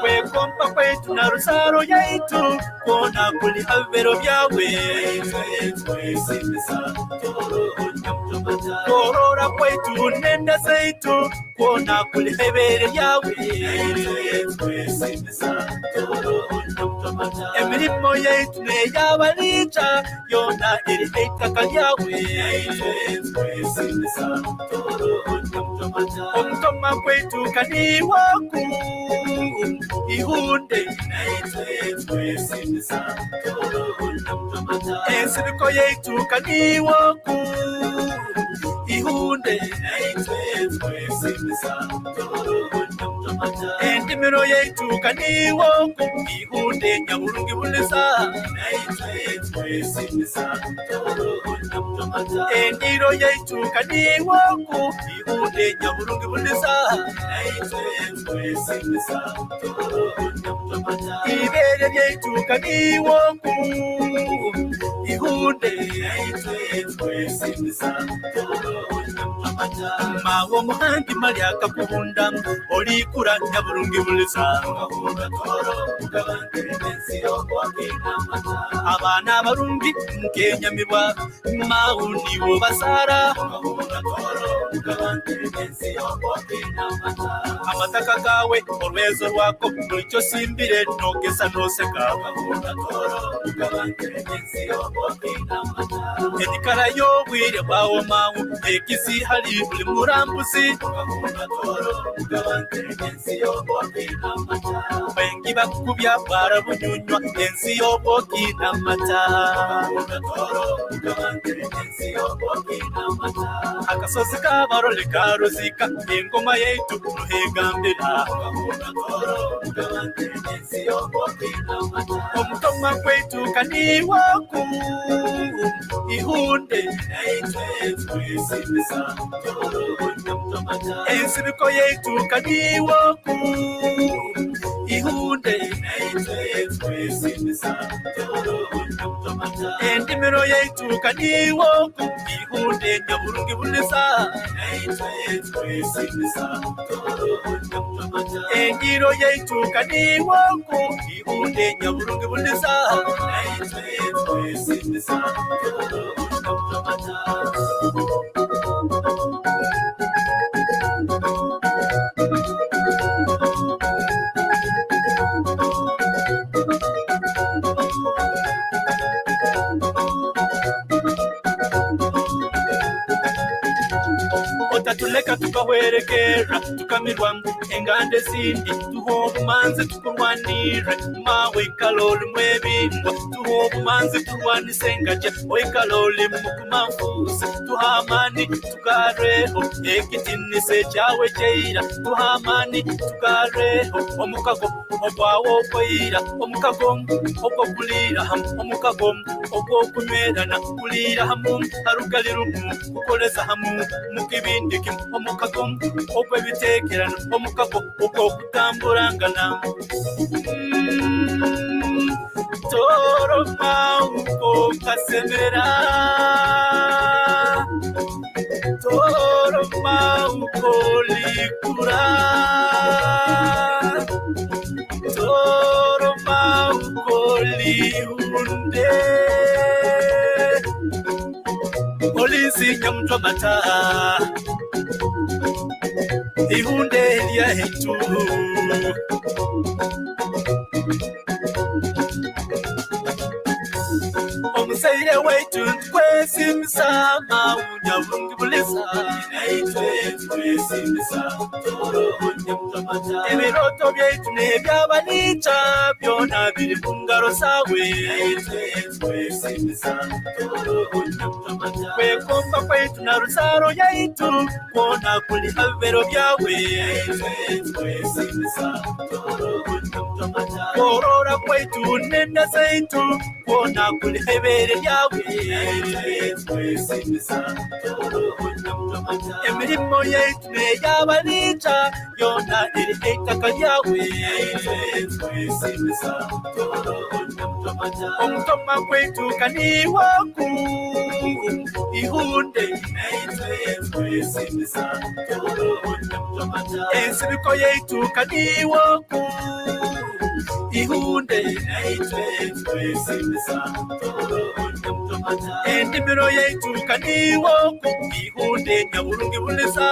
Kwekompa kwetu na rusaro yaitu kuona kuli havero vyawe korora kwetu nenda zaitu kuona kuli hevere vyawe emirimo yaitu ne yabalita yona eri eitaka vyawe omutoma kwetu kani waku ihunde ensibiko yaitu kani waku ihunde endimiro yaitu kani waku ihunde nyaburungi bulisa endiro yaitu kani waku ihunde nyaburungi bulisa ibere yaitu kani waku ihunde mawo muhandi maliaka kubunda olikura nyaburungi bulisa abana barungi mkenyamirwa mawo niwo basara amataka gawe orwezo rwako nucyo simbire nogesa noseka edikara yo bwire bawo mawo ekisi hali buli murambuzi bengi bakubya barabunyunywa ensi yoboki n'amata akasozi kabarole karozika engoma yaitu ruhegambira omutoma kwetu kani waku ihunde ensibiko yaitu kani waku ihunde endimiro yaitu kani waku ihunde nyaburungi bulisa engiro yaitu kani waku ihunde nyaburungi bulisa otatuleka tukahwerekera tukamirwa engande zindi tuho obumanzi tukurwanire mawe kaloli mwebingwa tuho obumanzi turwanise engaja oikaloli mukumanfuuse tuhamani tukareho ekitinise kyawe kyeira tuhamani tukareho omukago obwawo okoira omukago okokulira hamu omukago okokunywerana kulira hamu harugalirumu kukoleza hamu mukibindi kimu omukago okwebitekerano omukago okwokutamburangana Tooro mauko kasemera Tooro mauko likura Tooro mauko lihunde Polisi nyamtomata ihunde lya hetu omusaire wetu kwesimisa unyabungi bulisa ebiroto byaitu nebyabanica byona biri mu ngaro zawe kwekomba kwetu na rusaro yaitu kuona kuli havero vyawe korora kwetu nenda zaitu kuona kuli hevere vyawe emirimo yaitu yaitu neyabanica yona iri eitaka ryawe omutoma kwetuka niwaku ihunde ensibiko yeituka niwaku ihunde endimiro yeituka niwaku ihunde nyaburungi bulisa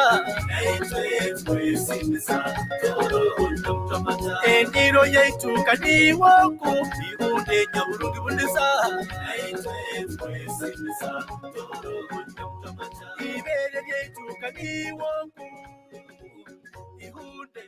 endiro yeituka niwaku ihunde nyaburungi bulisa ibere yeituka niwaku ihunde.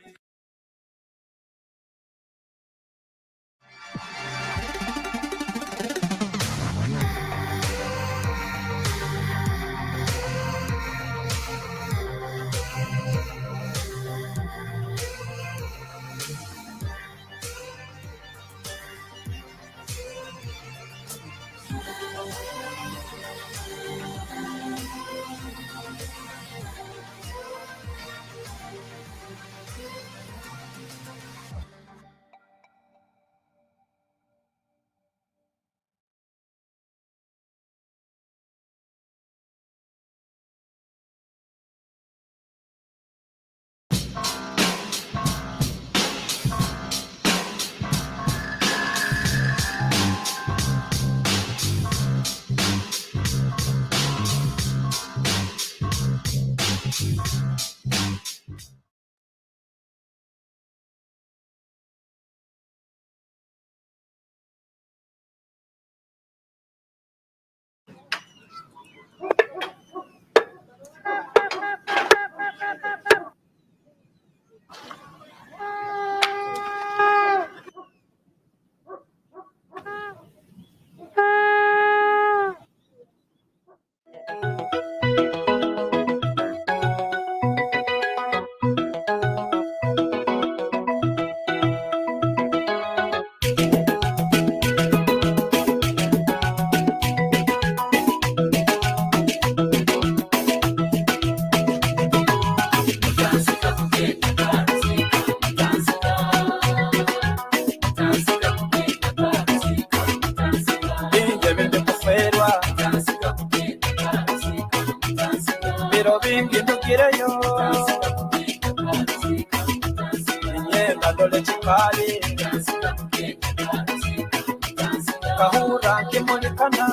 Kahura kimulikana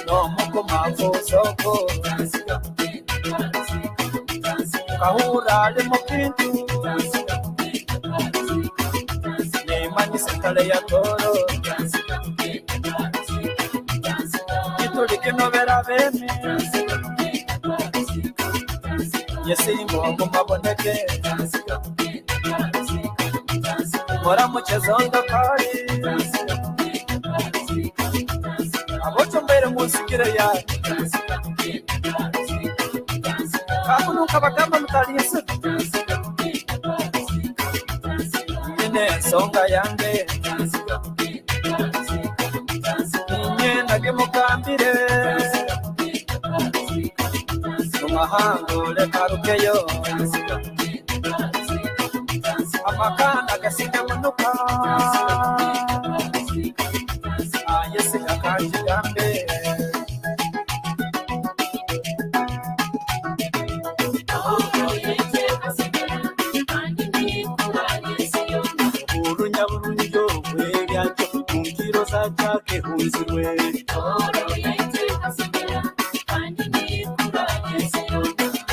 no moko mavo soko kahura le mokintu ne mani sekale ya Tooro kitulike no vera veme yesimbo maboneke mora muchezo ndakari abocho mbere musikire ya kakunu kabakamba mutalise ine songa yange inye nage mukambire umahangule karukeyo amakanda gasinga munuka ayese kakanjigambe urunyaburunyo webyacho mungiro zachake hunzirwe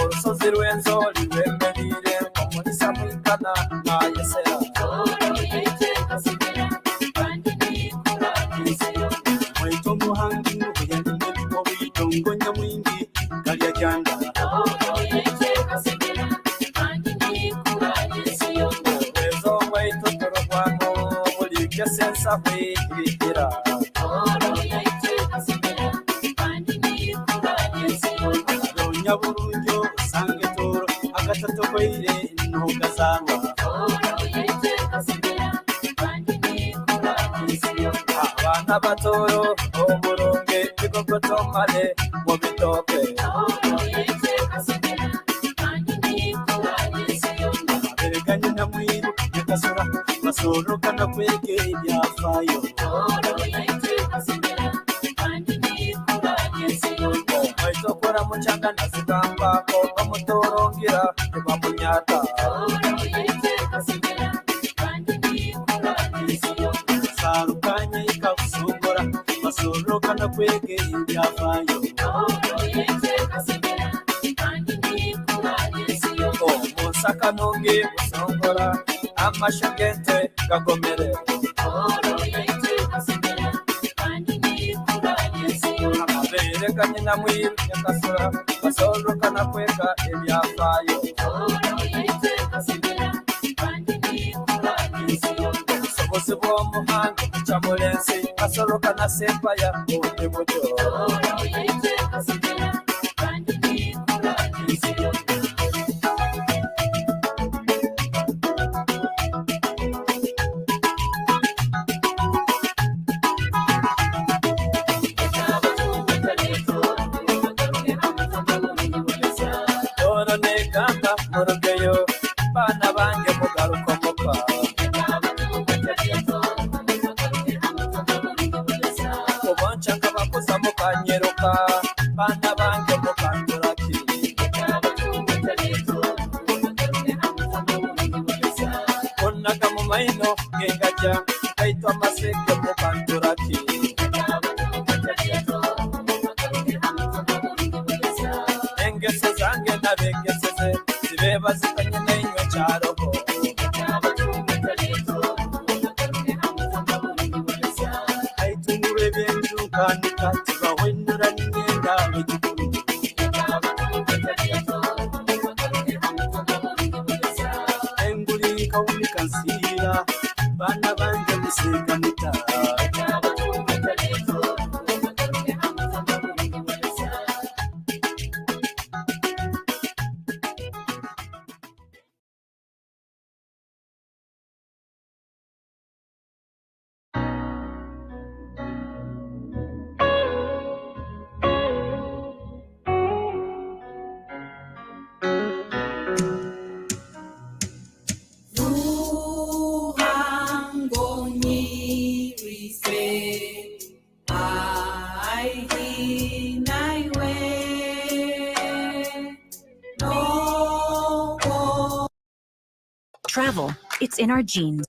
urusozi rwenzori rwemerire komurisa mwikana nayesera mwaito muhangi nubuyanine mubidongo nyamwingi kalya janda ezo mwaito torogwano bulikya sensa kwihira nyaburunyo sange Tooro agatatu koire ntugazarwa abana batoro oburunge bigogotomale mu bitoke basoroka no kwege ibyafayo maitokora muchanga nazikambako bamutorongira tebamunyata sarukanye ikakusongora basoroka no kwege ibyafayo musaka nonge musongora amashagente gagomere amabere ganyina mwiru nyakasura basoroka na kwega ibyafayo sobozi bw'omuhanga kyamulensi basoroka na sepaya ubundi buryo Murugeyo bana bange mugarukomoka kubonca ngabakuza mukanyeruka bana bange mukanduraki konaga mu maino gengaja kaitwa maseke mukanduraki engese zange nabengeseze zibeba zikanye nenywe cyarogo aitungure benju kandi kati bawenura n'imyenda y'igikuru enguri kawunika nsira bana bange musiga muta Travel, it's in our genes.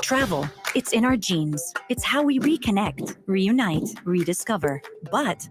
Travel, it's in our genes. It's how we reconnect, reunite, rediscover. But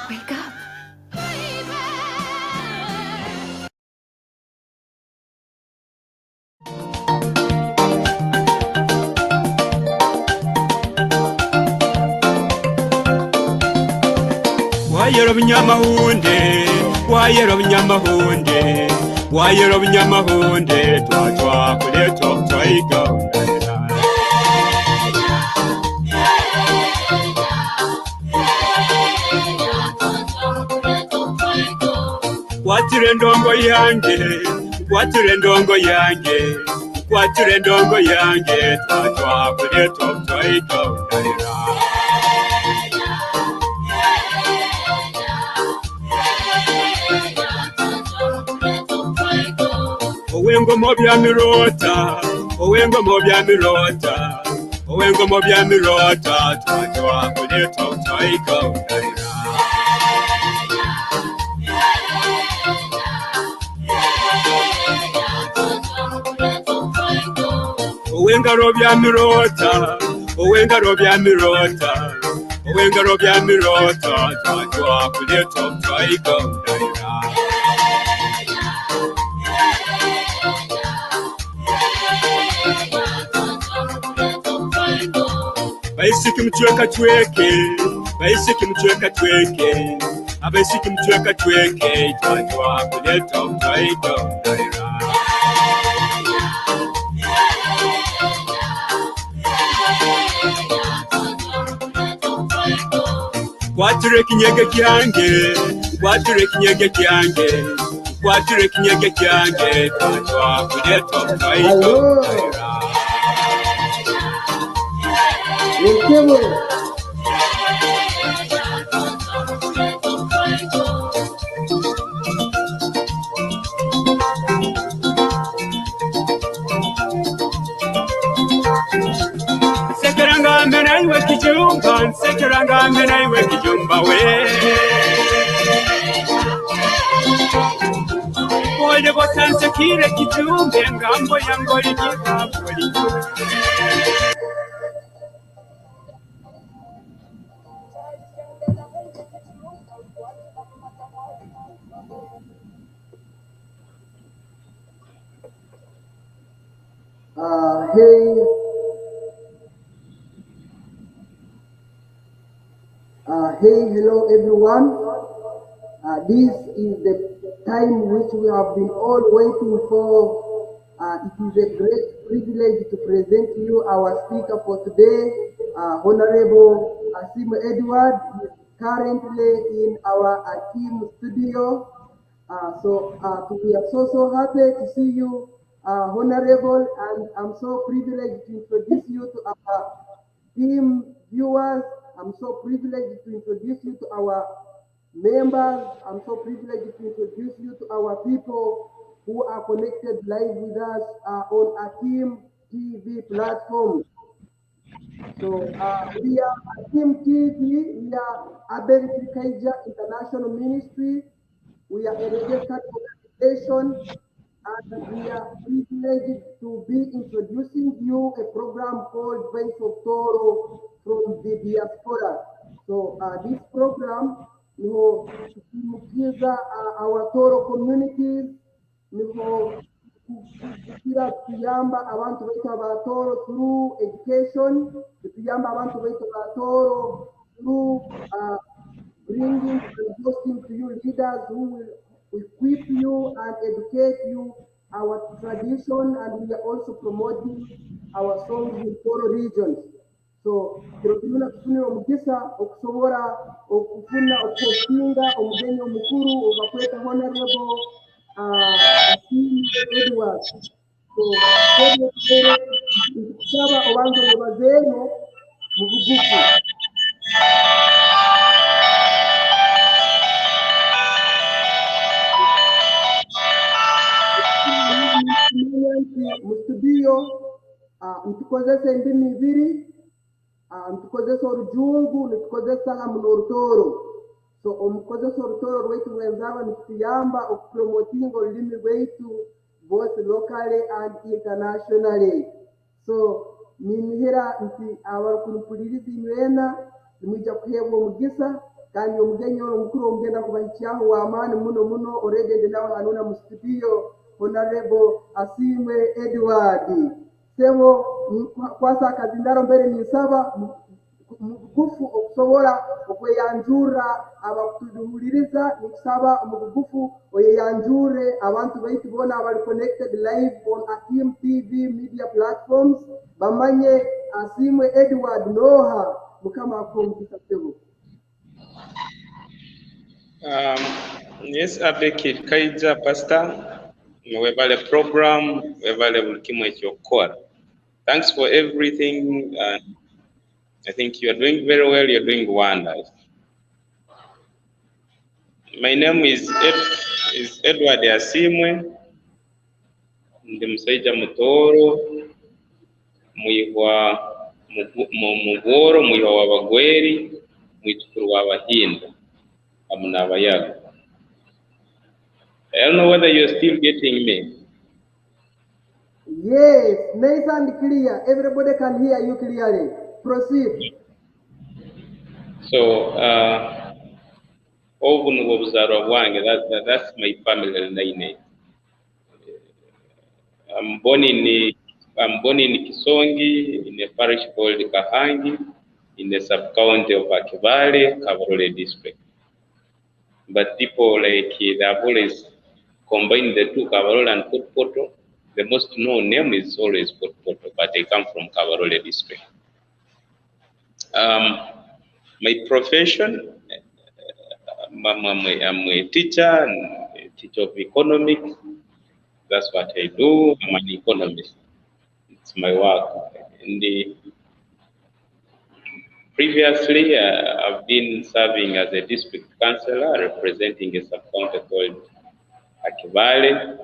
Wake up. Wayero binyamahunde, wayero binyamahunde, wayero binyamahunde, twa kule twiga. kwatire ndongo yange kwatire ndongo yange kwatire ndongo yange twatwakule twaikaunalira owengomo bya mirota owengomo bya mirota owengomo bya mirota twatwakule twaikaunalira Owengaro bya mirota, owengaro bya mirota, owengaro bya mirota, twatwa kuleto twaikaunalira. Baisiki mchweka tweke, baisiki mchweka tweke, abaisiki mchweka tweke, twatwa kuleto twaikaunalira. Kwatire kinyege kyange, kwatire kinyege kyange, kwatire kinyege kyange, twatwa kuleto twaikaunalira. Sekeranga mena iwe kijumba, sekeranga mena iwe kijumba we. Oide botanse kire kijumbe, ngambo yango igiha bolijo. Hello everyone. This is the time which we have been all waiting for. It is a great privilege to present to you our speaker for today, Honorable Asiimwe Edward. He is currently in our team studio. We are so happy to see you, Honorable, and I'm so privileged to introduce you to our team viewers. I'm so privileged to introduce you to our members. I'm so privileged to introduce you to our people who are connected live with us on our Team TV platform. So we are Team TV, we are Abel Kaija International Ministry. We are a registered organization, and we are privileged to be introducing you a program called Voice of Tooro from the Diaspora. So this program, gives our Tooro communities, kuyamba abantu baitu aba Tooro through education, kuyamba abantu baitu aba Tooro through bringing and hosting to you leaders who will equip you and educate you our tradition, and we are also promoting our songs in Tooro regions. So turabona kufunira omugisa okusobora okufuna okusinga omugenyi omukuru obakweta Honorable Asiimwe Edward. So kusaba obantu bazeeno mu bugufu. Mu studio ntukozesa endimi ibiri, ntukozesa orujungu nitukozesa hamu n'orutooro. So omukozesa orutooro rwaitu rwenzaba nituyamba okupromotinga olulimi rwaitu both locally and internationally. So ninihira nti abarukurupuliriza inywena nimwija kuhebwa omugisa, kandi omugenyi omukuru omugenda kubahikyaho w'amaani muno already ndi nawe hanuna mu studio, Honorable Asiimwe Edward. Sebo kwasa akazindaro mbere nisaba mugufu okusobora okweyanjura abakutuhuliriza, nikusaba mugufu oyeyanjure abantu baitu bona abali connected live on Team TV media platforms bamanye Asiimwe Edward noha mukama akomukisa sebo. Yes, Abeki Kaija Pastor, webale program, webale bulkimu ekyokukola. Thanks for everything. I think you are doing very well. You're doing wonders. My name is Edward Asiimwe. Ndi musajja mu Tooro, muyihwa mu Bworo, muyihwa w'Abagweri, mwitukuru w'Abahinda, amuna Abayaga. I don't know whether you're still getting me. Yes, nice and clear. Everybody can hear you clearly. Proceed. So, obuno bw'obuzaalwa bwange, that's my family line. I'm born in Kisongi, in a parish called Kahangi, in the sub-county of Akivale, Kabarole district. But people like they have always combined the two, Kabarole and Potpoto. The most known name is always Potpoto, but they come from Kabarole district. My profession, I'm a teacher, and a teacher of economics. That's what I do. I'm an economist. It's my work. And previously, I've been serving as a district councillor representing a sub-county called Akivale,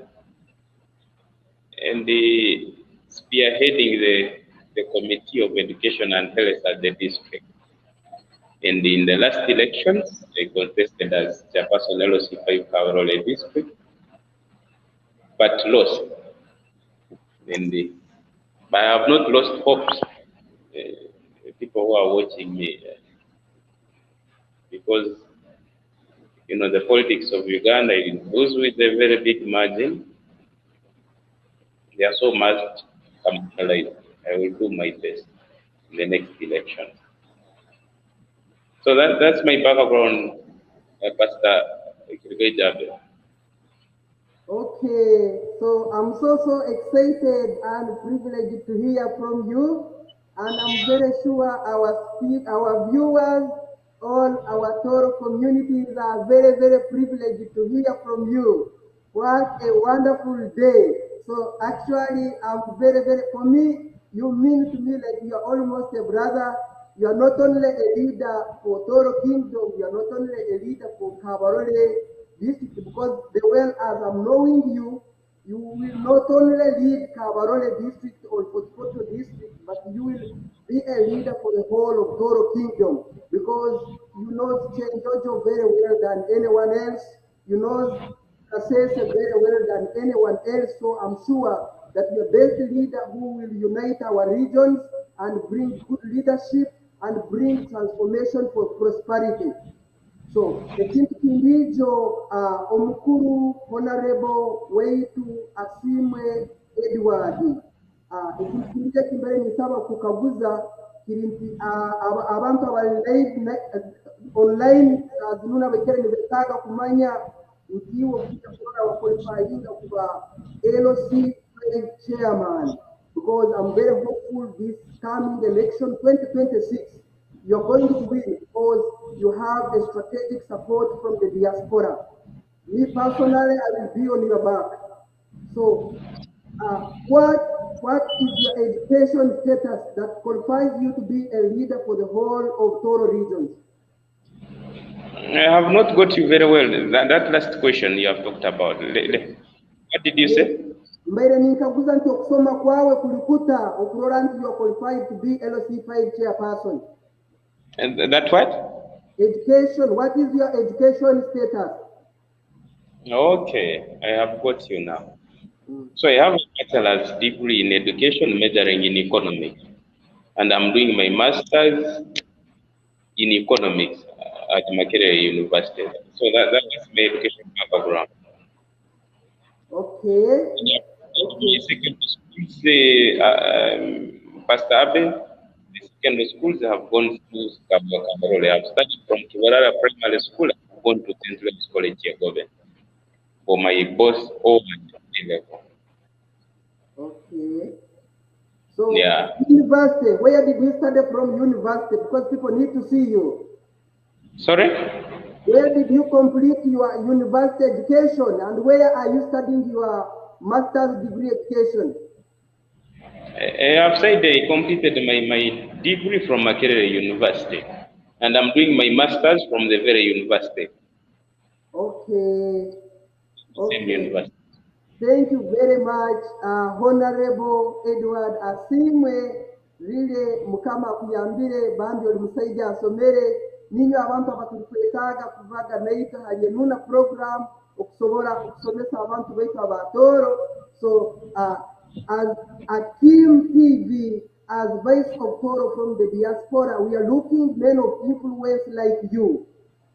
and spearheading the Committee of Education and Health at the district. And in the last elections, I contested as chairperson LOC5 Kabarole district, but lost. And but I have not lost hopes. People who are watching me, because the politics of Uganda, it goes with a very big margin. They are so much commercialized. I will do my best in the next election. So that's my background, Pastor Jabe. Okay, so I'm so excited and privileged to hear from you, and I'm very sure our viewers, all our Tooro communities are very privileged to hear from you. What a wonderful day! So actually, I'm very for me, you mean to me like you are almost a brother. You are not only a leader for Tooro Kingdom, you are not only a leader for Kabarole district, because the well as I'm knowing you, you will not only lead Kabarole district or Potpoto district, but you will be a leader for the whole of Tooro Kingdom, because you know Jojo very well than anyone else. You know Kasese very well than anyone else. So I'm sure that you're the best leader who will unite our regions and bring good leadership and bring transformation for prosperity. So ekintu kindijo omukuru Honarable Asiimwe Edward ekintu kindijo kimbere nisaba kukaguza kiri nti abantu abali online zinuna bekere nibetaga kumanya ntiwo kitakola wakwalifyinga kuba LOC chairman, because I'm very hopeful this coming election 2026 you're going to win because you have a strategic support from the diaspora. Me personally, I will be on your back. So, what is your education status that qualifies you to be a leader for the whole of Tooro regions? I have not got you very well. That last question you have talked about. What did you say? Mbere nikaguza nti okusoma kwawe kulikuta okurora nti you are qualified to be LOC5 chairperson. And that what? Education. What is your education status? Okay, I have got you now. So I have a bachelor's degree in education, majoring in economics, and I'm doing my master's in economics at Makerere University. So that's my education background. Okay. Secondary schools, Pastor Abe, the secondary schools have gone to Kabarole. I've started from Kibarara Primary School. I've gone to St. Louis College Yagobe for my boss over level. Okay. So, yeah. University, where did you study from university? Because people need to see you. Sorry? Where did you complete your university education, and where are you studying your master's degree education? I have said I completed my degree from Makerere University, and I'm doing my master's from the very university, Okay, same okay. university. Thank you very much, Honorable Edward Asiimwe. Lile mukama kuyambire bandi oli musaidia asomere ninyo abantu abatulikwetaaga kuvaga naita haliye nuna program okusobora okusomesa abantu baitu abatooro. So as a Team TV, as Vice of Tooro from the Diaspora, we are looking men of influence like you.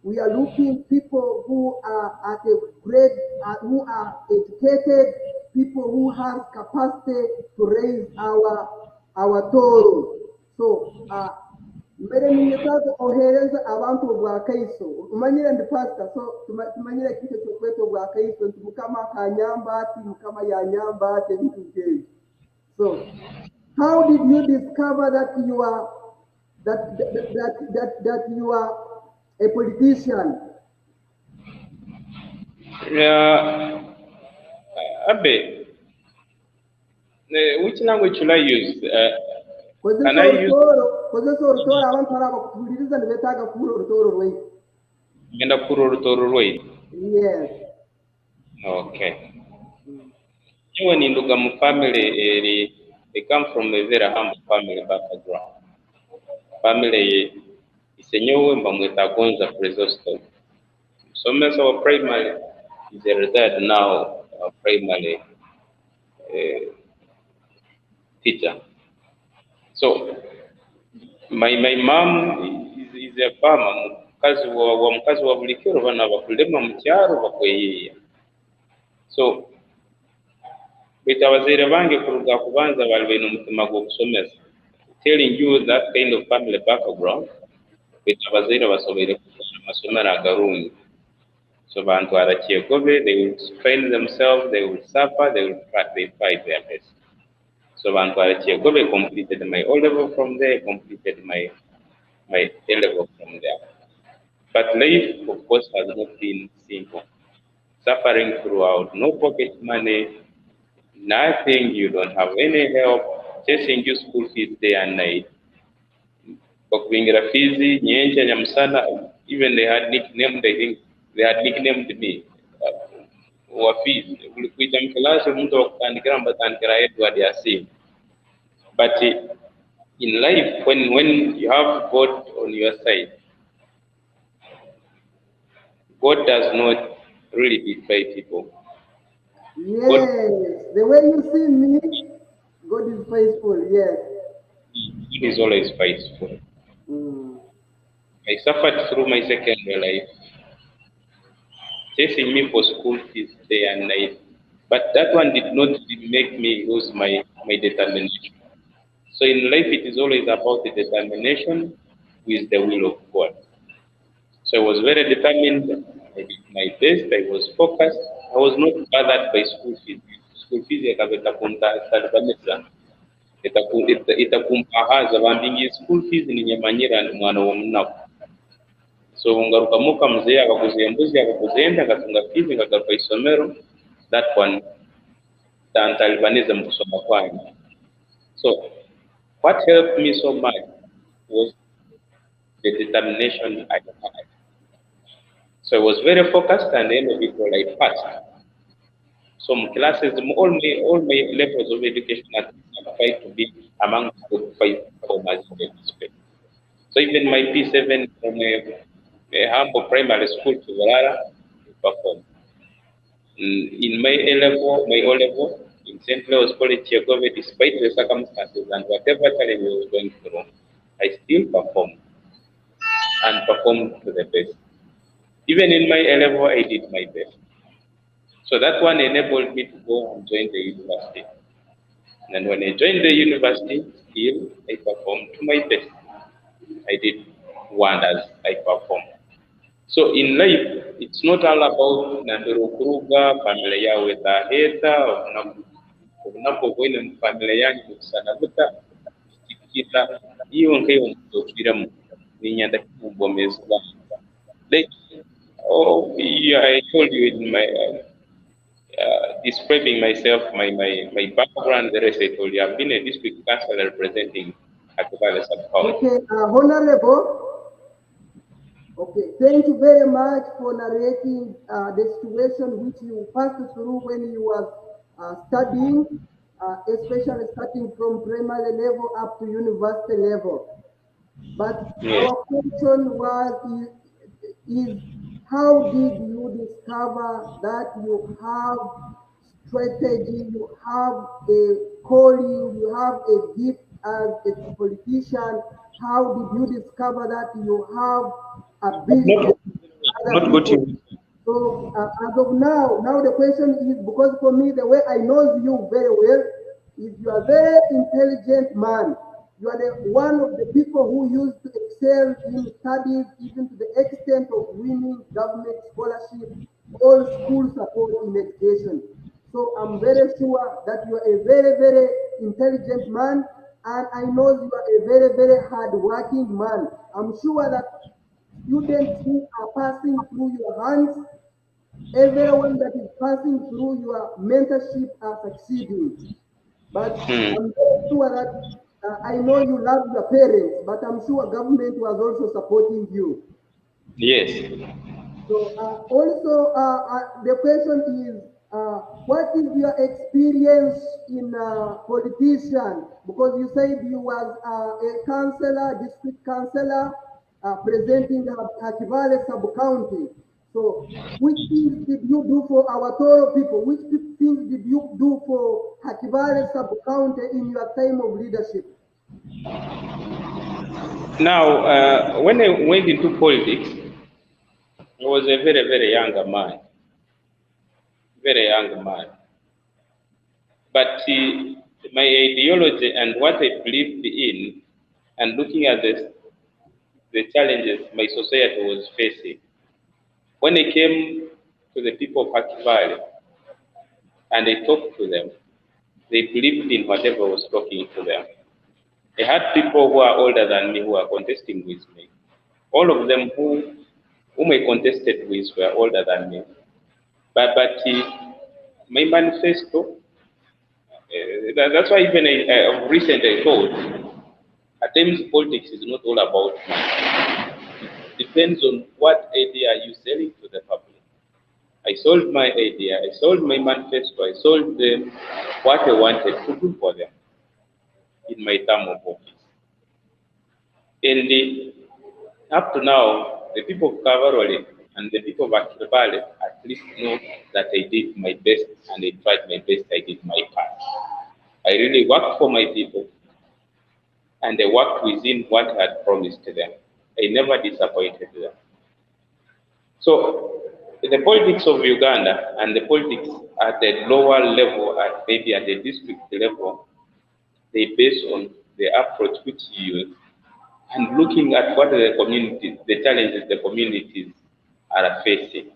We are looking people who are at a grade, who are educated, people who have capacity to raise our Tooro. So, mbere ningetaka ohereza abantu bwa kaiso umanyire ndi pastor, so tumanyire kitu chokweto bwa kaiso ntumukama kanyamba ati mukama ya nyamba ati mtu jeje. So how did you discover that you are that you are a politician? Abe, which language should I use? Can I use? Kozesa abantu araba kutuliriza nibetaga kuro rutoro rwei. Ngenda kuro rutoro rwei. Yes. Okay. You ni nduga mu family they come from a very humble family background. Family isenyewe mbamweta Agonza Prezosto. So our primary is a retired now primary teacher. So my mom is a farmer. Mukazi wa bulikiro bana bakulema mu kyaro bakweyeye. So bitabazire bange kuruga kubanza bali bino mutima gwo kusomesa. Telling you that kind of family background, bitabazire basobere kufuna masomero agarungi. So bantu arakiyegobe, they will train themselves, they will suffer, they fight their best. So bantu arakiyegobe completed my O level from there, completed my A level from there. But life, of course, has not been simple. Suffering throughout, no pocket money, nothing, you don't have any help, chasing you school fees day and night. Kuingira fees, nyenja nyamsana, even they had nicknamed, I think they had nicknamed me. Wa fees, ulikuja mklasi mtu wakutandikira mbatandikira Edward Asiimwe. But in life, when you have God on your side, God does not really betray people. Yes, God, the way you see me, God is faithful, yes. God is always faithful. I suffered through my secondary life, chasing me for school fees day and night. But that one did not make me lose my determination. So in life, it is always about the determination with the will of God. So I was very determined. I did my best. I was focused. I was not bothered by school fees. School fees itakumpahaza bambingi school fees ni nyamanyira ni mwana wa mnako. So ngaruka muka mzee akakuzia mbuzi akakuzenda akatunga fees ngagaruka isomero. That one tantalibaniza mkusoma kwangu. So what helped me so much was the determination I had. So I was very focused, and then it was like passed. Some classes, all my levels of education, I tried to be among the top 5 performers in the district. So even my P7 from a humble primary school to Varara, performed. In my O level, in St. Louis College, despite the circumstances and whatever challenge I was going through, I still performed and performed to the best. Even in my A level, I did my best. So that one enabled me to go and join the university. And when I joined the university, still I performed to my best. I did wonders, I performed. So in life, it's not all about Nandoro Kuruga, familia with a hater, unapokwenda familia yangu kusanabuta hiyo nkeo mtokira mu ninyanda kumbomeza like Yeah, I told you in my describing myself, my background, the rest I told you. I've been a district councillor representing Akubale sub-county. Okay, Honorable. Okay, thank you very much for narrating the situation which you passed through when you were studying, especially starting from primary level up to university level. But Yes. our question is how did you discover that you have strategy, you have a calling, you have a gift as a politician? How did you discover that you have ability other Not got people? you. So as of now the question is, because for me, the way I know you very well is you are a very intelligent man. You are one of the people who used to excel in studies, even to the extent of winning government scholarship, all school support in education. So I'm very sure that you are a very, very intelligent man, and I know you are a very, very hard-working man. I'm sure that students who are passing through your hands, everyone that is passing through your mentorship are succeeding. But I'm very sure that I know you love your parents, but I'm sure government was also supporting you. Yes. So also the question is, what is your experience in politician? Because you said you was a councillor, district councillor, presenting Hakivale sub-county. So which things did you do for our Tooro people? Which things did you do for Hakivale sub-county in your time of leadership? Now, when I went into politics, I was a very, very young man. Very young man. But my ideology and what I believed in, and looking at the challenges my society was facing, when I came to the people of Haki Valley and I talked to them, they believed in whatever I was talking to them. I had people who are older than me who are contesting with me. All of them whom I contested with were older than me. But my manifesto, that's why even recently I thought, at times politics is not all about money. It depends on what idea you selling to the public. I sold my idea, I sold my manifesto, I sold them what I wanted to do for them in my term of office. And up to now, the people of Kavarole and the people of Akibale at least know that I did my best and I tried my best, I did my part. I really worked for my people and I worked within what I had promised them. I never disappointed them. So the politics of Uganda and the politics at the lower level, at maybe at the district level, they base on the approach which you use and looking at what the communities, the challenges the communities are facing.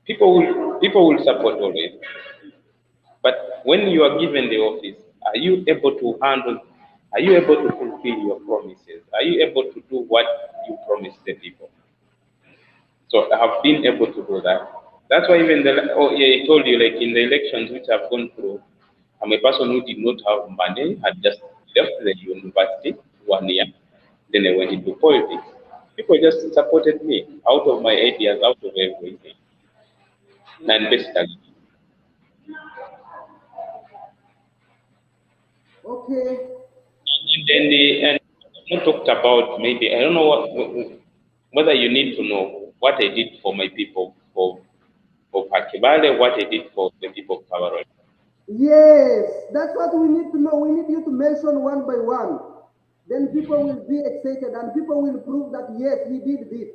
People will support always, but when you are given the office, are you able to handle? Are you able to fulfill your promises? Are you able to do what you promised the people? So I have been able to do that. That's why even I told you, like in the elections which I've gone through, I'm a person who did not have money, had just left the university 1 year, then I went into politics. People just supported me out of my ideas, out of everything. And basically, Okay. and then and you talked about maybe, I don't know whether you need to know what I did for my people of Hakibale, what I did for the people of Kavarol. Yes, that's what we need to know. We need you to mention one by one. Then people will be excited and people will prove that yes, he did this.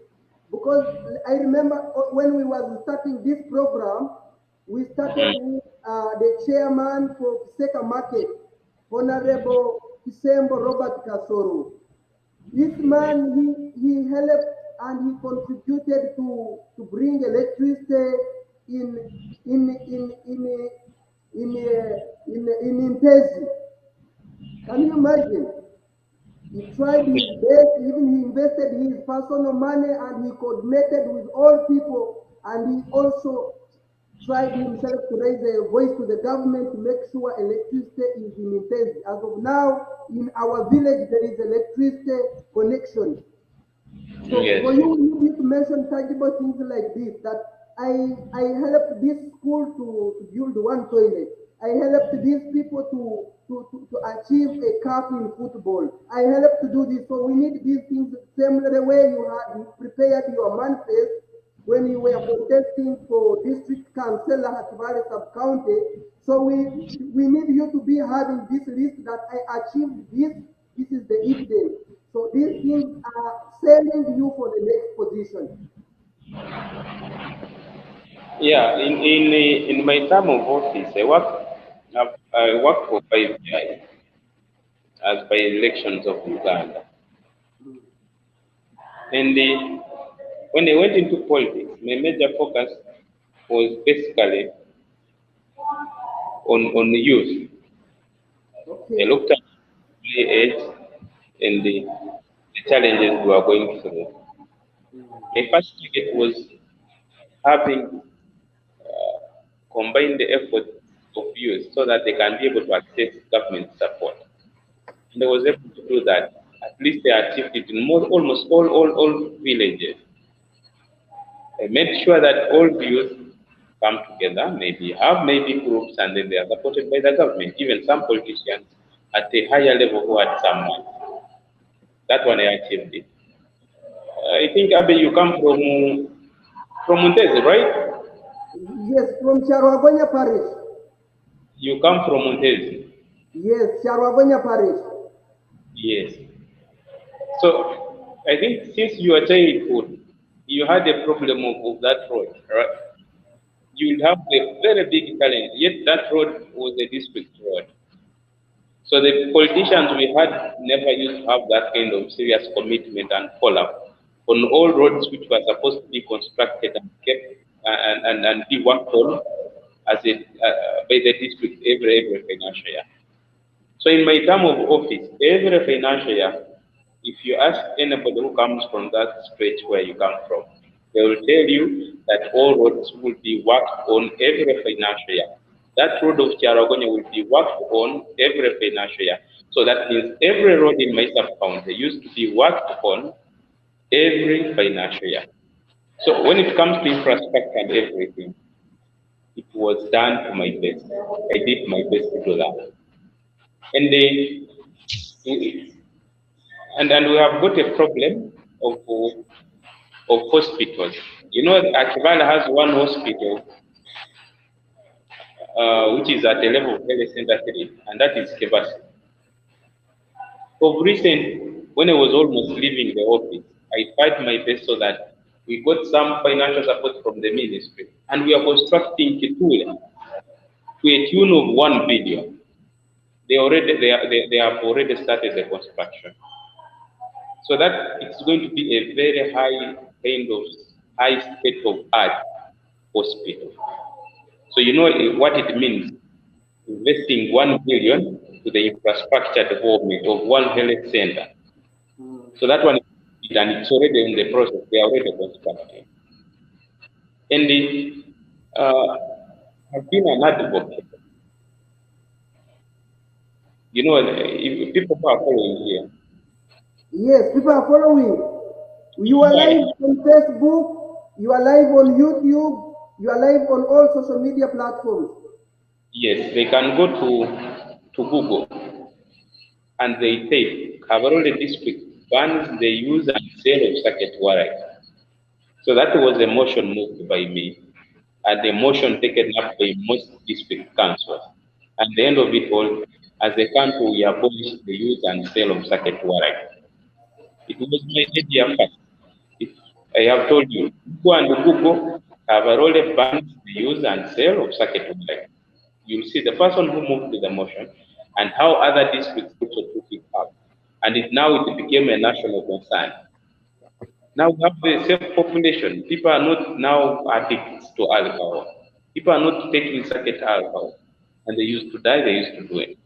Because I remember when we were starting this program, we started with the chairman for Kiseka Market, Honorable Kisembo Robert Kasoro. This man, he helped and he contributed to bring electricity in in in in in Intesi. Can you imagine? He tried his best, even he invested his personal money and he coordinated with all people, and he also tried himself to raise a voice to the government to make sure electricity is in Mtezi. As of now, in our village, there is electricity connection. So Yes. for you, you need to mention tangible things like this, that I helped this school to build one toilet. I helped these people to achieve a cup in football. I helped to do this. So we need these things, similar the way you had prepared your manifest when you were contesting for district councillor at Valley sub-county. So we need you to be having this list that I achieved this. This is the evidence. So these things are sending you for the next position. Yeah, in my term of office, I worked for 5 years as by elections of Uganda. And when I went into politics, my major focus was basically on the youth. Okay. I looked at the age and the challenges we are going through. My first target was having combined the effort of youth so that they can be able to access government support. And I was able to do that. At least I achieved it in almost all villages. I made sure that all youth come together, maybe groups, and then they are supported by the government. Even some politicians at a higher level who had some money. That one I achieved it. I think Abe, you come from Muntezi, right? Yes, from Charwagonya Parish. You come from Muntezi. Yes, Charwagonya Parish. Yes. So I think since your childhood, you had a problem of that road, right? You will have a very big challenge. Yet that road was a district road. So the politicians we had never used to have that kind of serious commitment and follow-up on all roads which were supposed to be constructed and kept and be worked on as by the district every financial year. So in my term of office, every financial year, if you ask anybody who comes from that stretch where you come from, they will tell you that all roads will be worked on every financial year. That road of Chiaragonya will be worked on every financial year. So that means every road in my sub-county used to be worked on every financial year. So when it comes to infrastructure and everything, it was done to my best. I did my best to do that. And we have got a problem of hospitals. You know, Akivala has one hospital which is at the level of health center 3, and that is Kebasi. Of recent, when I was almost leaving the office, I tried my best so that we got some financial support from the ministry, and we are constructing Kitule to a tune of 1 billion. They have already started the construction. So that it's going to be a very high state of art hospital. So you know what it means, investing 1 billion to the infrastructure development of one health center. So that one, and it's already in the process. They are already constructing. And I've been an advocate. You know, if people who are following here. Yes, people are following. You are live on Facebook, you are live on YouTube, you are live on all social media platforms. Yes, they can go to Google and they type Kabarole district bans the use and sale of circuit wire. So that was a motion moved by me and a motion taken up by most district councils. At the end of it all, as a council, we abolished the use and sale of circuit wire. It was my idea first. If I have told you, go and Google Kabarole bans the use and sale of circuit wire. You'll see the person who moved to the motion and how other districts also took it up. And it became a national concern. Now we have the same population. People are not now addicts to alcohol. People are not taking circuit alcohol. And they used to die, they used to do it.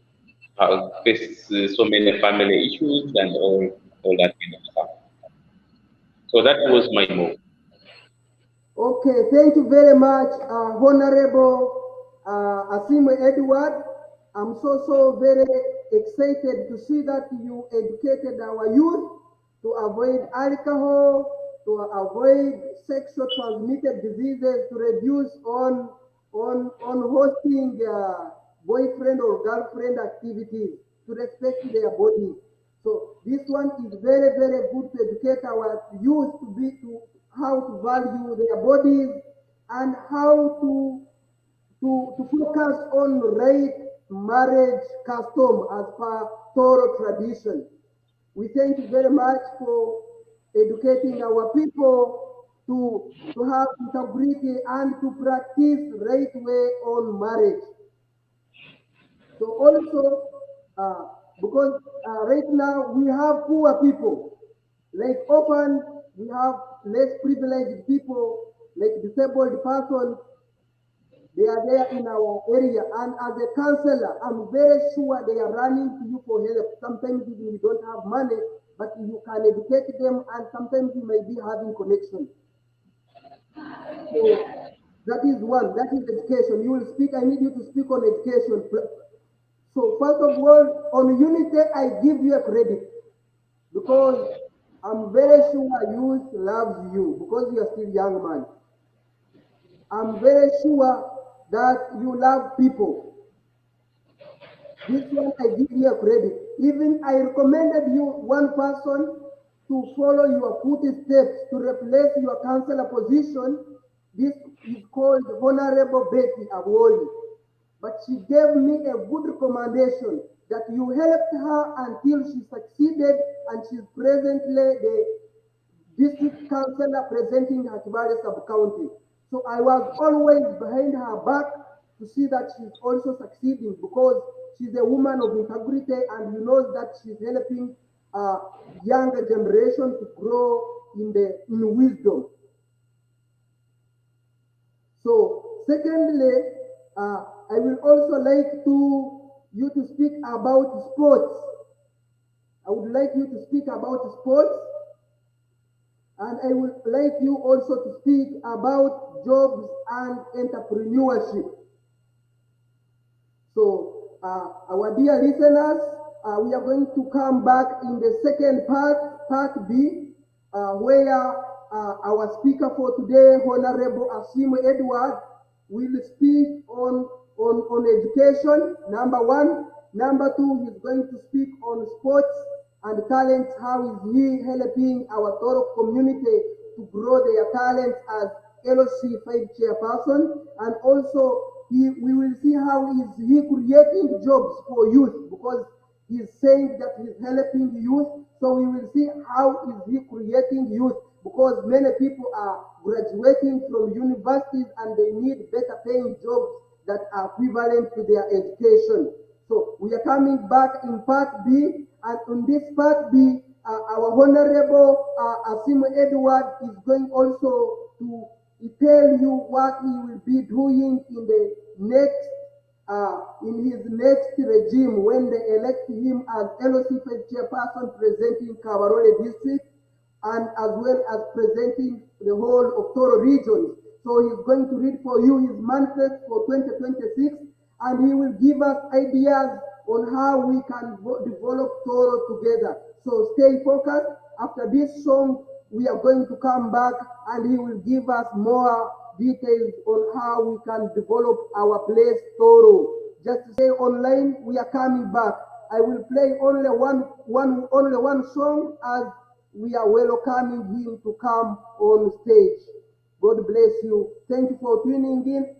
Face so many family issues and all that kind of stuff. So that was my move. Okay, thank you very much, Honorable Asiimwe Edward. I'm so very excited to see that you educated our youth to avoid alcohol, to avoid sexual transmitted diseases, to reduce on hosting boyfriend or girlfriend activities, to respect their bodies. So this one is very good to educate our youth to how to value their bodies and how to focus on right marriage custom as per Tooro tradition. We thank you very much for educating our people to have integrity and to practice right way on marriage. So also, because right now we have poor people, like often we have less privileged people, like disabled persons, they are there in our area. And as a counselor, I'm very sure they are running to you for help. Sometimes you don't have money, but you can educate them, and sometimes you may be having connection. So that is one, that is education. You will speak, I need you to speak on education. So first of all, on unity, I give you a credit because I'm very sure youth loves you because you are still young man. I'm very sure that you love people. This one I give you a credit. Even I recommended you one person to follow your footsteps to replace your counselor position. This is called Honorable Betty Awoli. But she gave me a good recommendation that you helped her until she succeeded, and she's presently the district councillor presenting Hatibale sub-county. So I was always behind her back to see that she's also succeeding because she's a woman of integrity and you know that she's helping younger generation to grow in wisdom. So secondly, I will also like you to speak about sports. I would like you to speak about sports, and I would like you also to speak about jobs and entrepreneurship. So our dear listeners, we are going to come back in the second part B, where our speaker for today, Honorable Asiimwe Edward, will speak on education, number one. Number two, he's going to speak on sports and talents. How is he helping our Tooro community to grow their talents as LOC 5 chairperson? And also, we will see how is he creating jobs for youth, because he's saying that he's helping youth. So we will see how is he creating youth, because many people are graduating from universities and they need better paying jobs that are equivalent to their education. So we are coming back in part B, and in this part B, our Honorable Asiimwe Edward is going also to tell you what he will be doing in the next, in his next regime when they elect him as LOC chairperson presenting Kabarole district and as well as presenting the whole of Tooro region. So he's going to read for you his manifest for 2026, and he will give us ideas on how we can develop Tooro together. So stay focused. After this song, we are going to come back and he will give us more details on how we can develop our place Tooro. Just to stay online, we are coming back. I will play only one song as we are welcoming him to come on stage. God bless you. Thank you for tuning in.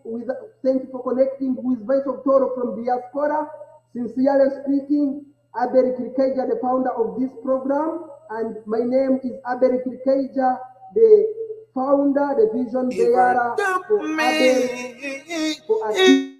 Thank you for connecting with Voice of Tooro from Diaspora. Sincerely speaking, Aberi Kirkeja, the founder of this program, and my name is Aberi Kirkeja, the founder, the vision bearer for Aberi.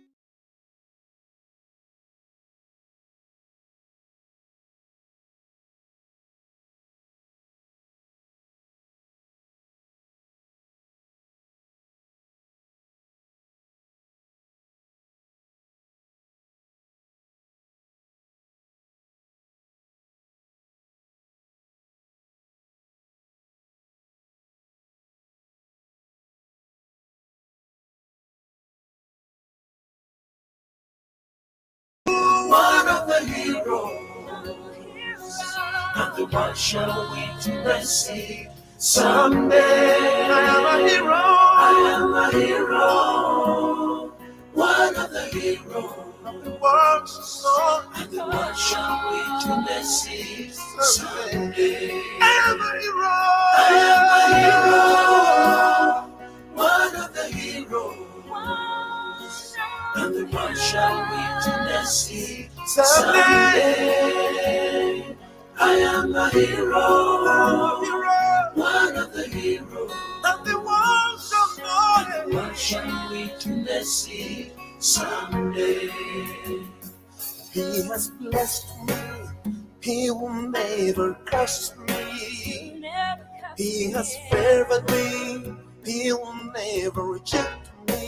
the one shall witness it someday. I am a hero. I am a hero. One of the heroes of the world song. And the one shall witness it someday. I am a hero. I am a hero. One of the heroes. And the one shall witness it someday. I am a hero, one of the heroes, and the one shall know it. One shall witness it someday. He has blessed me, he will never curse me. He has favored me, he will never reject me.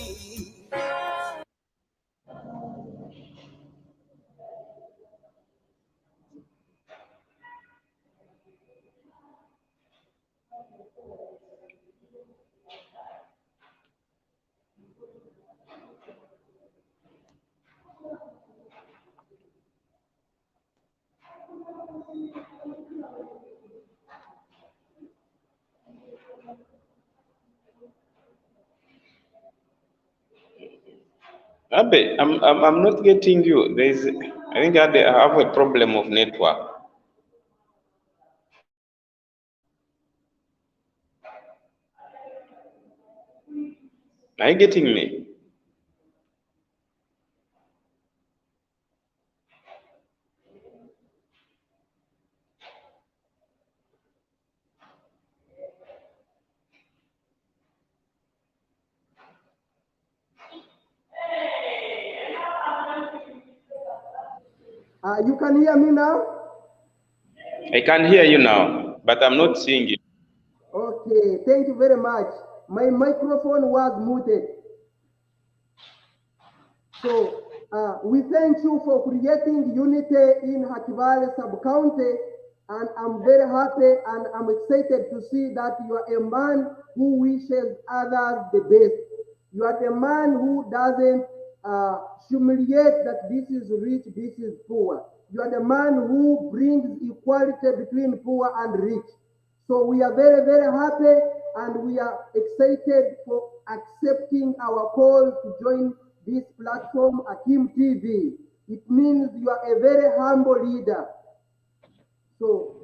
Abe, I'm not getting you. I think I have a problem of network. Are you getting me? You can hear me now? I can hear you now, but I'm not seeing you. Okay, thank you very much. My microphone was muted. So we thank you for creating unity in Hakibale sub-county, and I'm very happy and I'm excited to see that you are a man who wishes others the best. You are the man who doesn't humiliate that this is rich, this is poor. You are the man who brings equality between poor and rich. So we are very, very happy and we are excited for accepting our call to join this platform, Akim TV. It means you are a very humble leader. So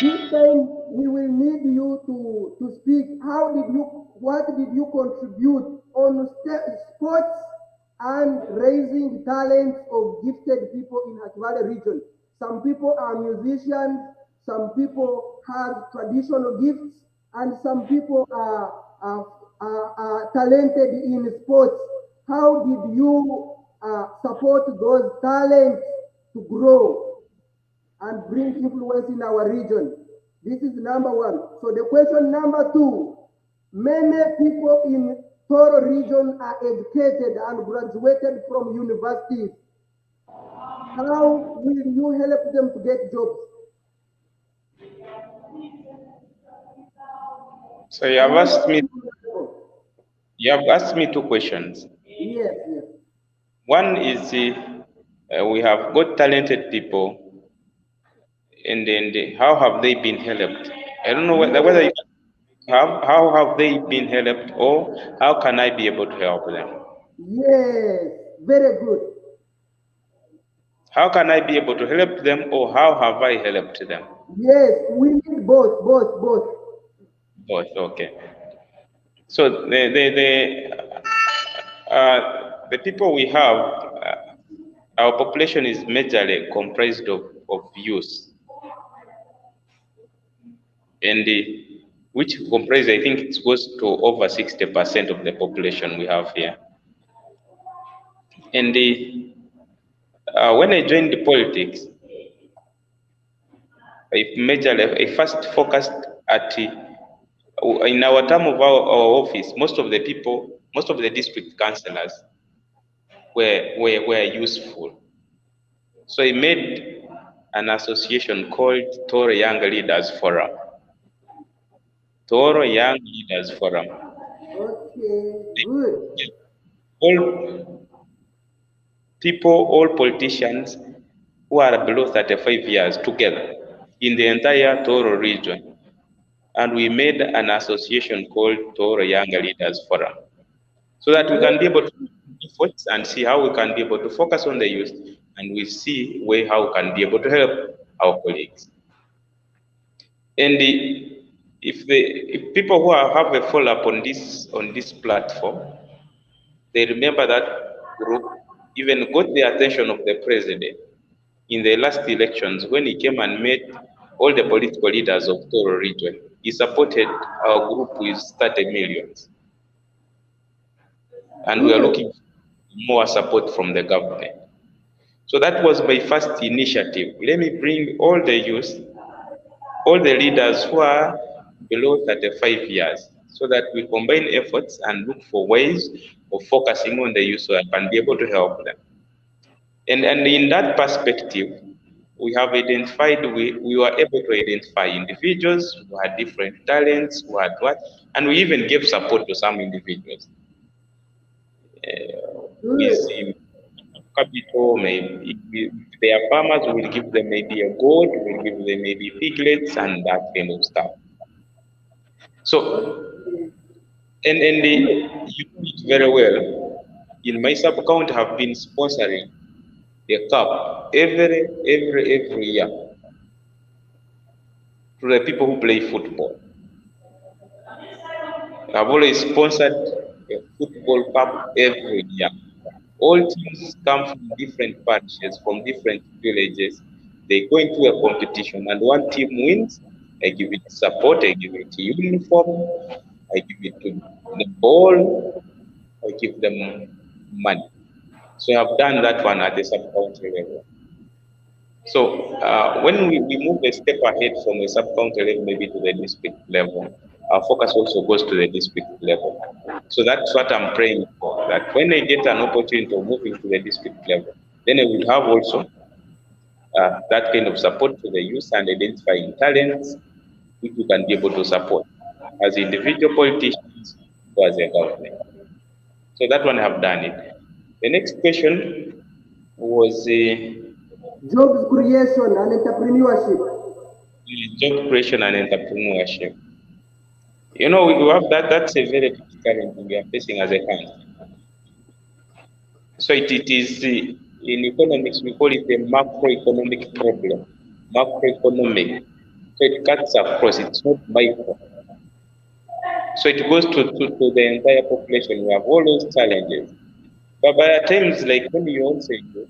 this time we will need you to speak. What did you contribute on sports and raising talents of gifted people in Hakibale region? Some people are musicians, some people have traditional gifts, and some people are talented in sports. How did you support those talents to grow and bring influence in our region? This is number one. So the question number two, many people in Tooro region are educated and graduated from universities. How will you help them to get jobs? So you have asked me two questions. Yes, yes. One is we have got talented people, and then how have they been helped? I don't know whether you how have they been helped, or how can I be able to help them? Yes, very good. How can I be able to help them, or how have I helped them? Yes, we need both. Both, okay. So the people we have, our population is majorly comprised of youth, and which comprise, I think it goes to over 60% of the population we have here. And when I joined the politics, I first focused at in our term of our office, most of the district councillors were useful. So I made an association called Tooro Young Leaders Forum. Tooro Young Leaders Forum. Okay, good. All politicians who are below 35 years together in the entire Tooro region. And we made an association called Tooro Young Leaders Forum, so that we can be able to do efforts and see how we can be able to focus on the youth, and we see how we can be able to help our colleagues. And if people who have a follow-up on this platform, they remember that group even got the attention of the president in the last elections when he came and met all the political leaders of Tooro region. He supported our group with 30 millions. And we are looking for more support from the government. So that was my first initiative. Let me bring all the youth, all the leaders who are below 35 years, so that we combine efforts and look for ways of focusing on the youth so I can be able to help them. And in that perspective, we have identified, we were able to identify individuals who had different talents, who had what, and we even gave support to some individuals. With capital, maybe if they are farmers, we'll give them maybe a goat, we'll give them maybe piglets and that kind of stuff. So, and you know it very well. In my sub-account, have been sponsoring a cup every year to the people who play football. I've always sponsored a football cup every year. All teams come from different parishes, from different villages. They go into a competition, and one team wins. I give it support, I give it uniform, I give it to the ball, I give them money. So I've done that one at the sub-county level. So when we move a step ahead from a sub-county level maybe to the district level, our focus also goes to the district level. So that's what I'm praying for, that when I get an opportunity of moving to the district level, then I will have also that kind of support to the youth and identifying talents which we can be able to support as individual politicians or as a government. So that one I have done it. The next question was jobs creation and entrepreneurship. Job creation and entrepreneurship. You know, we have that's a very big challenge we are facing as a country. So it is in economics we call it a macroeconomic problem. Macroeconomic. So it cuts across, it's not micro. So it goes to the entire population. We have all those challenges. But by times like when you also go,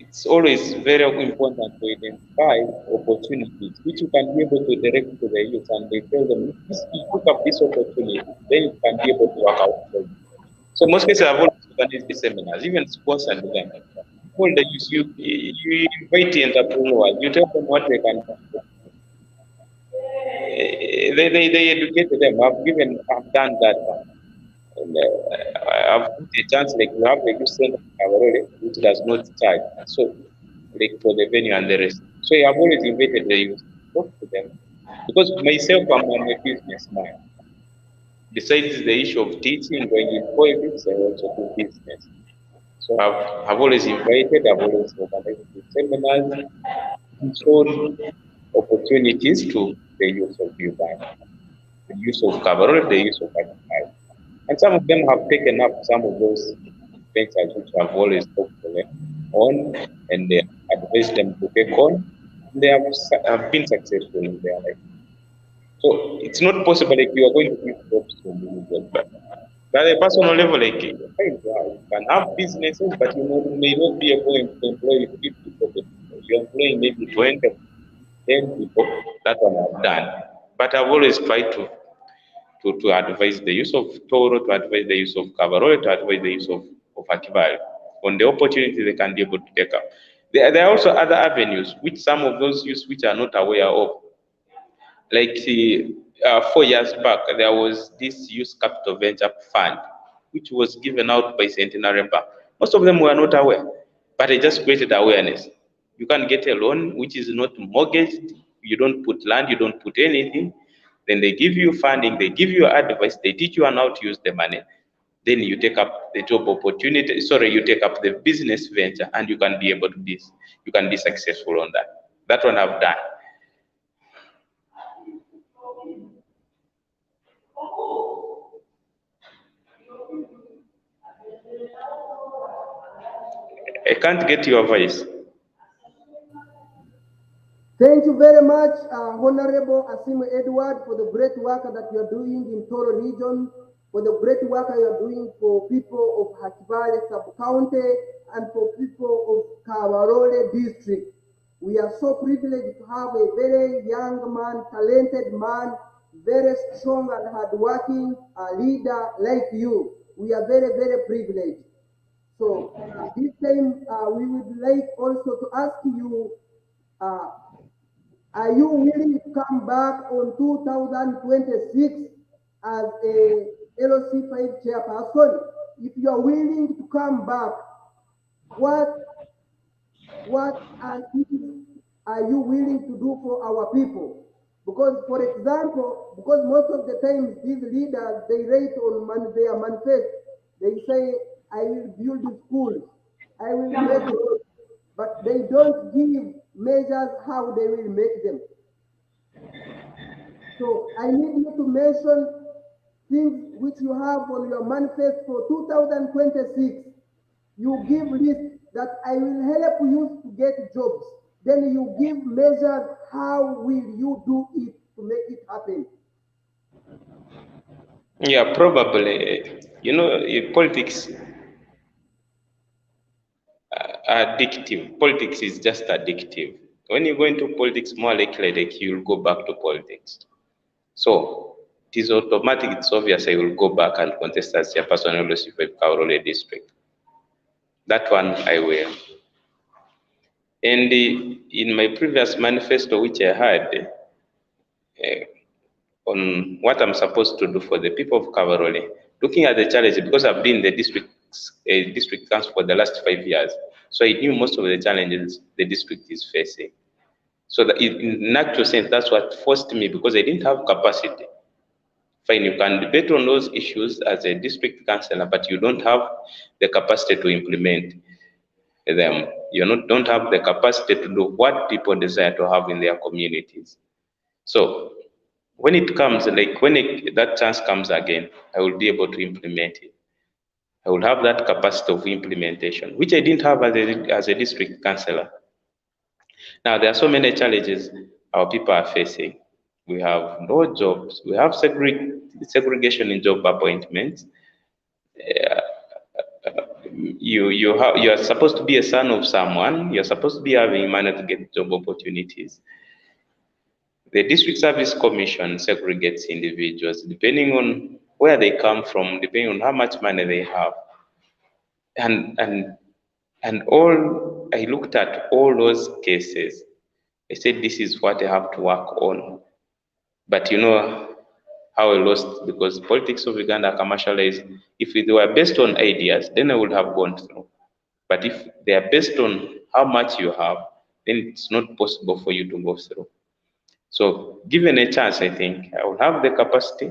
it's always very important to identify opportunities which you can be able to direct to the youth, and they tell them, if you pick up this opportunity, then you can be able to work out for you. So most cases I've always organized these seminars, even sponsored them. All the youth, you invite the entrepreneurs, you tell them what they can do. They educate them. I've done that. And, I've put a chance like we have the youth center which does not charge. So like for the venue and the rest. So I've always invited the youth to talk to them. Because myself, I'm a businessman. Besides the issue of teaching, going in politics, I also do business. So I've always invited, I've always organized seminars, and shown opportunities to the youth of Uganda, the youth of Kabarole, the youth of Adamai. And some of them have taken up some of those ventures which I've always talked to them on, and they advised them to take on. They have been successful in their life. So it's not possible like you are going to give jobs to individuals, but at a personal level, like you can have businesses, but you may not be able to employ 50 people. You're employing maybe 20, 10 people. That one I've done. But I've always tried to advise the use of Tooro, to advise the use of Kabarole, to advise the use of Akibale on the opportunity they can be able to take up. There are also other avenues which some of those youth which are not aware of. Like 4 years back, there was this Youth Capital Venture Fund, which was given out by Centenary Bank. Most of them were not aware, but it just created awareness. You can get a loan which is not mortgaged, you don't put land, you don't put anything. Then they give you funding, they give you advice, they teach you on how to use the money. then you take up the job opportunity, sorry, you take up the business venture, and you can be able to be, you can be successful on that. That one I've done. I can't get your voice. Thank you very much, Honorable Asiimwe Edward, for the great work that you are doing in Tooro region, for the great work you are doing for people of Hakibale sub-county and for people of Kabarole district. We are so privileged to have a very young man, talented man, very strong and hardworking leader like you. We are very, very privileged. So this time we would like also to ask you, are you willing to come back on 2026 as a LOC5 chairperson? If you are willing to come back, what are you willing to do for our people? Because, for example, because most of the times these leaders, they write on their manifest, they say, I will build schools, I will make roads, but they don't give measures how they will make them. So I need you to mention things which you have on your manifest for 2026. You give list that I will help you to get jobs. Then you give measures how will you do it to make it happen. Yeah, probably. You know, politics addictive. Politics is just addictive. When you go into politics, more likely like you'll go back to politics. So it is automatic, it's obvious I will go back and contest as chairperson of the Kabarole district. That one I will. And in my previous manifesto, which I had on what I'm supposed to do for the people of Kabarole, looking at the challenge, because I've been in the district council for the last 5 years, so I knew most of the challenges the district is facing. So that in actual sense, that's what forced me, because I didn't have capacity. Fine, you can debate on those issues as a district councillor, but you don't have the capacity to implement them. You don't have the capacity to do what people desire to have in their communities. So when it comes, like when that chance comes again, I will be able to implement it. I will have that capacity of implementation, which I didn't have as a district councillor. Now, there are so many challenges our people are facing. We have no jobs. We have segregation in job appointments. You are supposed to be a son of someone. You're supposed to be having money to get job opportunities. The District Service Commission segregates individuals depending on where they come from, depending on how much money they have. And all I looked at all those cases. I said, this is what I have to work on. But you know how I lost, because politics of Uganda are commercialized. If they were based on ideas, then I would have gone through. But if they are based on how much you have, then it's not possible for you to go through. So given a chance, I think I will have the capacity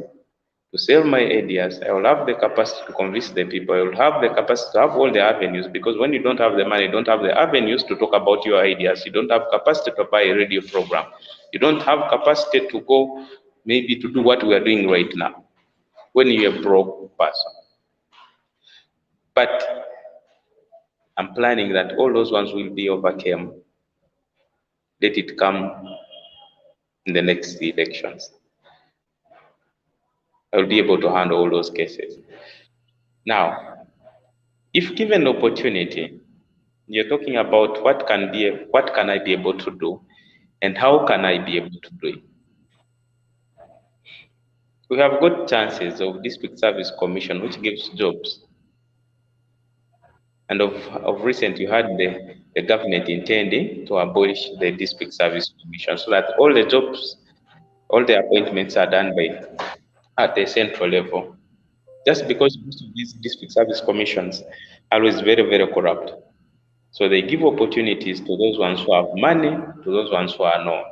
to sell my ideas. I will have the capacity to convince the people. I will have the capacity to have all the avenues, because when you don't have the money, you don't have the avenues to talk about your ideas. You don't have capacity to buy a radio program. You don't have capacity to go maybe to do what we are doing right now when you're a broke person. But I'm planning that all those ones will be overcome. Let it come in the next elections. I will be able to handle all those cases. Now, if given the opportunity, you're talking about what can I be able to do, and how can I be able to do it? We have got chances of District Service Commission, which gives jobs. And of recent, you had the government intending to abolish the District Service Commission, so that all the jobs, all the appointments are done at the central level. Just because most of these District Service Commissions are always very, very corrupt. So they give opportunities to those ones who have money, to those ones who are known.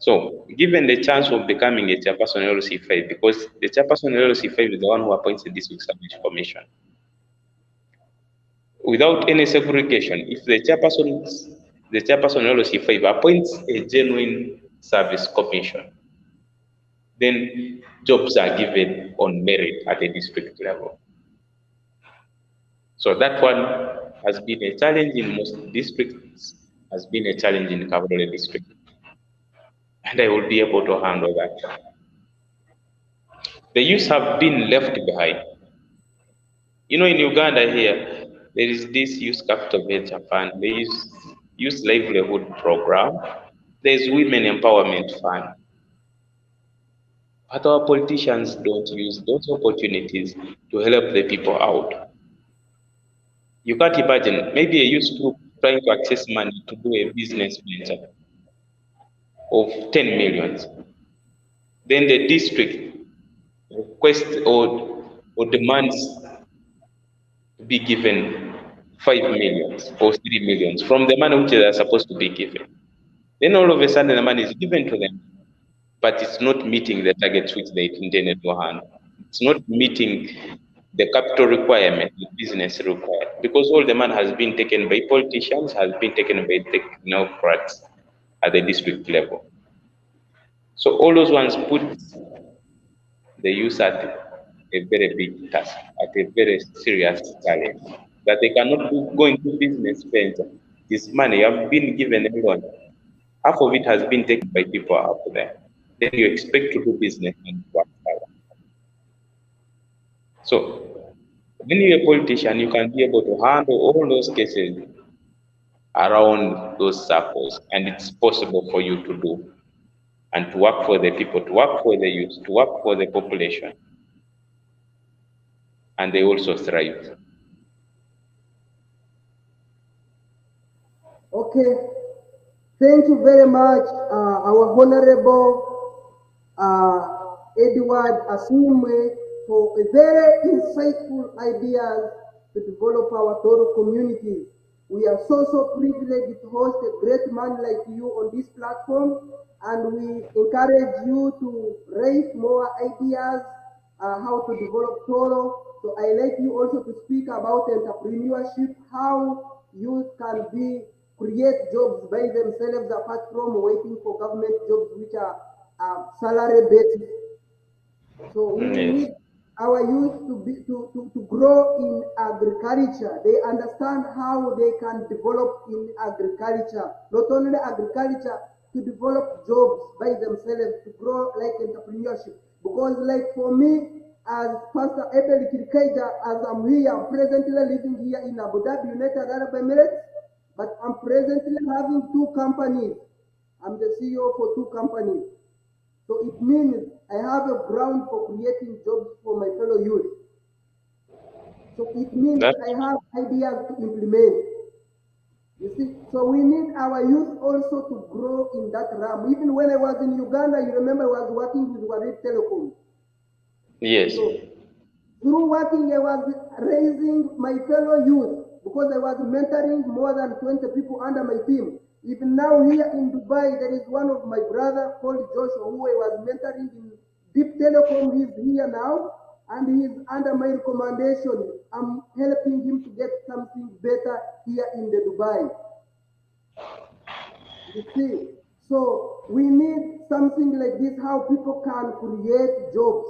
So, given the chance of becoming a chairperson LC5, because the chairperson LC5 is the one who appoints the district service commission, without any segregation, if the chairperson LC5 appoints a genuine service commission, then jobs are given on merit at the district level. So that one has been a challenge in most districts, has been a challenge in Kabarole district. And I will be able to handle that. The youth have been left behind. You know, in Uganda here, there is this youth capital venture fund, there is youth livelihood program, there is women empowerment fund. But our politicians don't use those opportunities to help the people out. You can't imagine, maybe a youth group trying to access money to do a business venture of 10 millions. Then the district requests or demands to be given 5 millions or 3 millions from the money which they are supposed to be given. Then all of a sudden the money is given to them, but it's not meeting the targets which they intended to handle. It's not meeting the capital requirement, the business required, because all the money has been taken by politicians, has been taken by technocrats at the district level. So all those ones put the youth at a very big task, at a very serious challenge, that they cannot go into business venture. This money have been given everyone. Half of it has been taken by people out there. Then you expect to do business and work hard. So when you're a politician, you can be able to handle all those cases around those circles, and it's possible for you to do, and to work for the people, to work for the youth, to work for the population, and they also thrive. Okay, thank you very much, our Honorable Edward Asiimwe, for a very insightful ideas to develop our Tooro communities. We are so privileged to host a great man like you on this platform, and we encourage you to raise more ideas how to develop Tooro. So I like you also to speak about entrepreneurship, how youth can create jobs by themselves apart from waiting for government jobs which are salary based. So we need our youth to grow in agriculture. They understand how they can develop in agriculture, not only agriculture, to develop jobs by themselves, to grow like entrepreneurship. Because like for me, as Pastor Abel Kirkeja, as I'm here, I'm presently living here in Abu Dhabi, United Arab Emirates, but I'm presently having 2 companies. I'm the CEO for 2 companies. So it means I have a ground for creating jobs for my fellow youth. So it means I have ideas to implement. You see, so we need our youth also to grow in that realm. Even when I was in Uganda, you remember I was working with Warid Telecom. Yes. So through working, I was raising my fellow youth because I was mentoring more than 20 people under my team. Even now here in Dubai, there is one of my brother called Joshua who I was mentoring in Deep Telecom. He's here now and he's under my recommendation. I'm helping him to get something better here in the Dubai. You see, so we need something like this, how people can create jobs.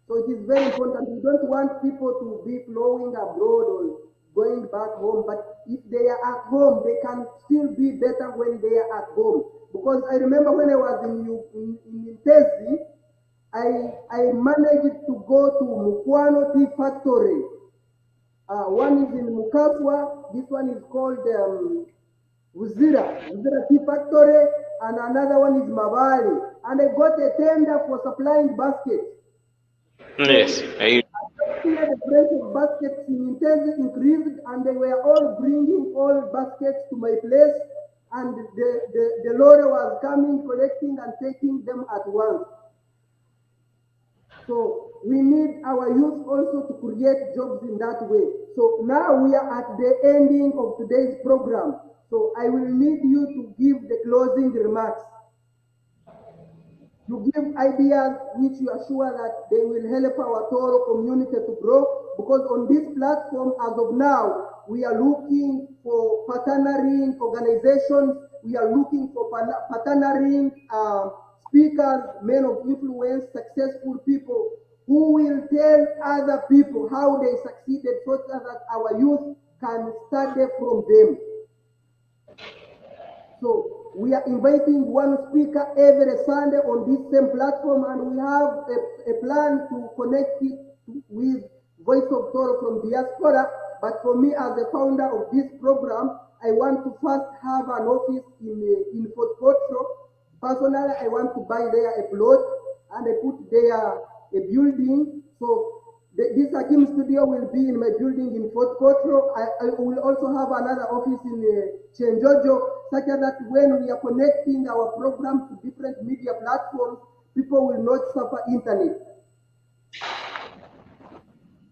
So it is very important. We don't want people to be flowing abroad or going back home, but if they are at home, they can still be better when they are at home. Because I remember when I was in Tesi, I managed to go to Mukwano Tea Factory. One is in Mukaswa, this one is called Uzira Tea Factory, and another one is Mabali. And I got a tender for supplying baskets. Yes. The price of baskets in Intezi increased, and they were all bringing all baskets to my place, and the lorry was coming, collecting and taking them at once. So we need our youth also to create jobs in that way. So now we are at the ending of today's program. So I will need you to give the closing remarks. You give ideas which you are sure that they will help our Tooro community to grow, because on this platform, as of now, we are looking for partnering organizations, we are looking for partnering speakers, men of influence, successful people who will tell other people how they succeeded so that our youth can study from them. So we are inviting one speaker every Sunday on this same platform, and we have a plan to connect it with Voice of Tooro from Diaspora. But for me, as the founder of this program, I want to first have an office in Fort Portro. Personally, I want to buy there a plot, and I put there a building. So this Hakim studio will be in my building in Fort Portro. I will also have another office in Chenjojo, such that when we are connecting our program to different media platforms, people will not suffer internet.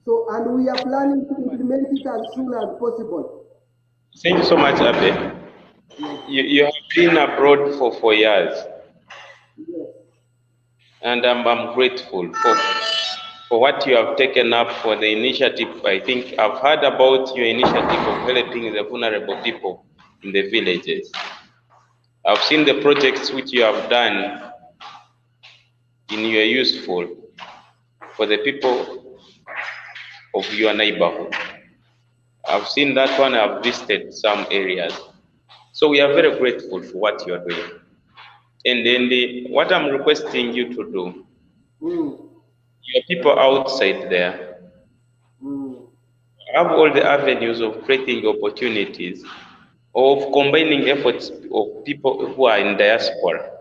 So, and we are planning to implement it as soon as possible. Thank you so much, Abe. You have been abroad for 4 years. Yes. And I'm grateful for what you have taken up for the initiative. I think I've heard about your initiative of helping the vulnerable people in the villages. I've seen the projects which you have done in your useful for the people of your neighborhood. I've seen that one, I've visited some areas. So we are very grateful for what you are doing. And then what I'm requesting you to do, your people outside there have all the avenues of creating opportunities, of combining efforts of people who are in diaspora,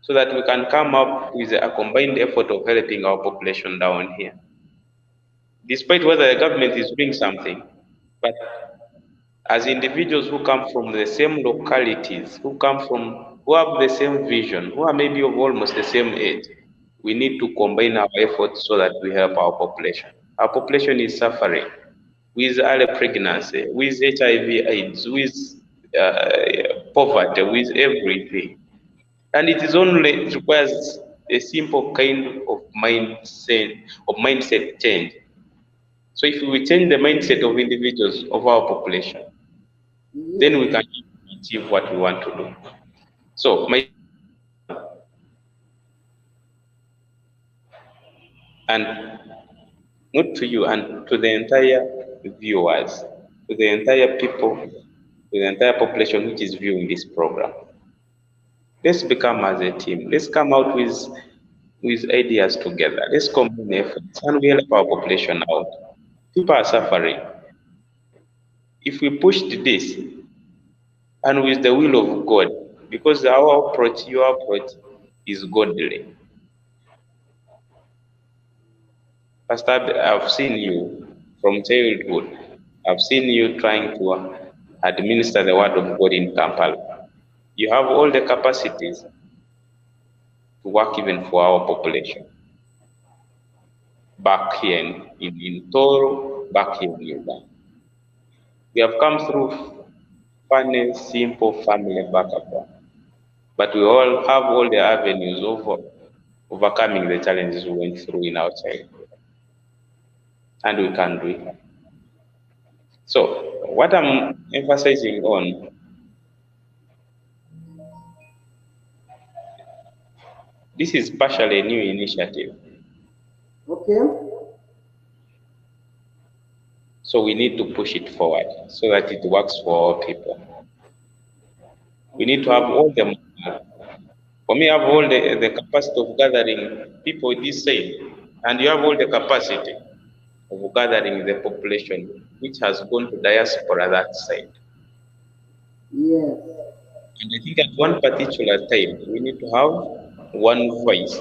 so that we can come up with a combined effort of helping our population down here. Despite whether the government is doing something, but as individuals who come from the same localities, who have the same vision, who are maybe of almost the same age, we need to combine our efforts so that we help our population. Our population is suffering with early pregnancy, with HIV/AIDS, with poverty, with everything. And it requires a simple kind of mindset change. So if we change the mindset of individuals of our population, then we can achieve what we want to do. So and not to you, and to the entire viewers, to the entire people, to the entire population which is viewing this program. Let's become as a team. Let's come out with ideas together. Let's combine efforts and we help our population out. People are suffering. If we pushed this and with the will of God, because our approach, your approach is godly. Pastor, I've seen you from childhood. I've seen you trying to administer the word of God in Kampala. You have all the capacities to work even for our population. Back here in Tooro, back here in Uganda. We have come through funny, simple family background. But we all have all the avenues of overcoming the challenges we went through in our childhood. And we can do it. So what I'm emphasizing on, this is partially a new initiative. Okay. So we need to push it forward so that it works for all people. We need to have all the, for me, I have all the capacity of gathering people this side, and you have all the capacity of gathering the population which has gone to diaspora that side. Yes. And I think at one particular time, we need to have one voice.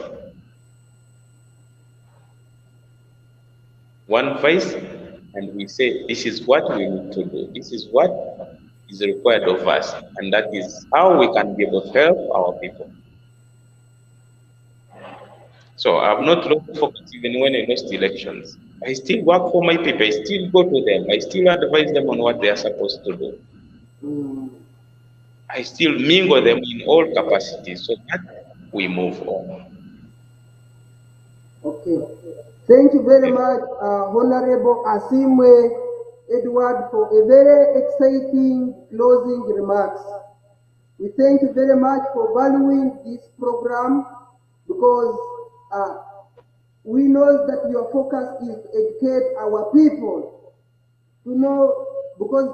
One voice, and we say, this is what we need to do. This is what is required of us. And that is how we can be able to help our people. So I've not lost focus even when I lost elections. I still work for my people. I still go to them. I still advise them on what they are supposed to do. I still mingle them in all capacities so that we move on. Okay. Thank you very much, Honorable Asiimwe Edward, for a very exciting closing remarks. We thank you very much for valuing this program because we know that your focus is to educate our people to know, because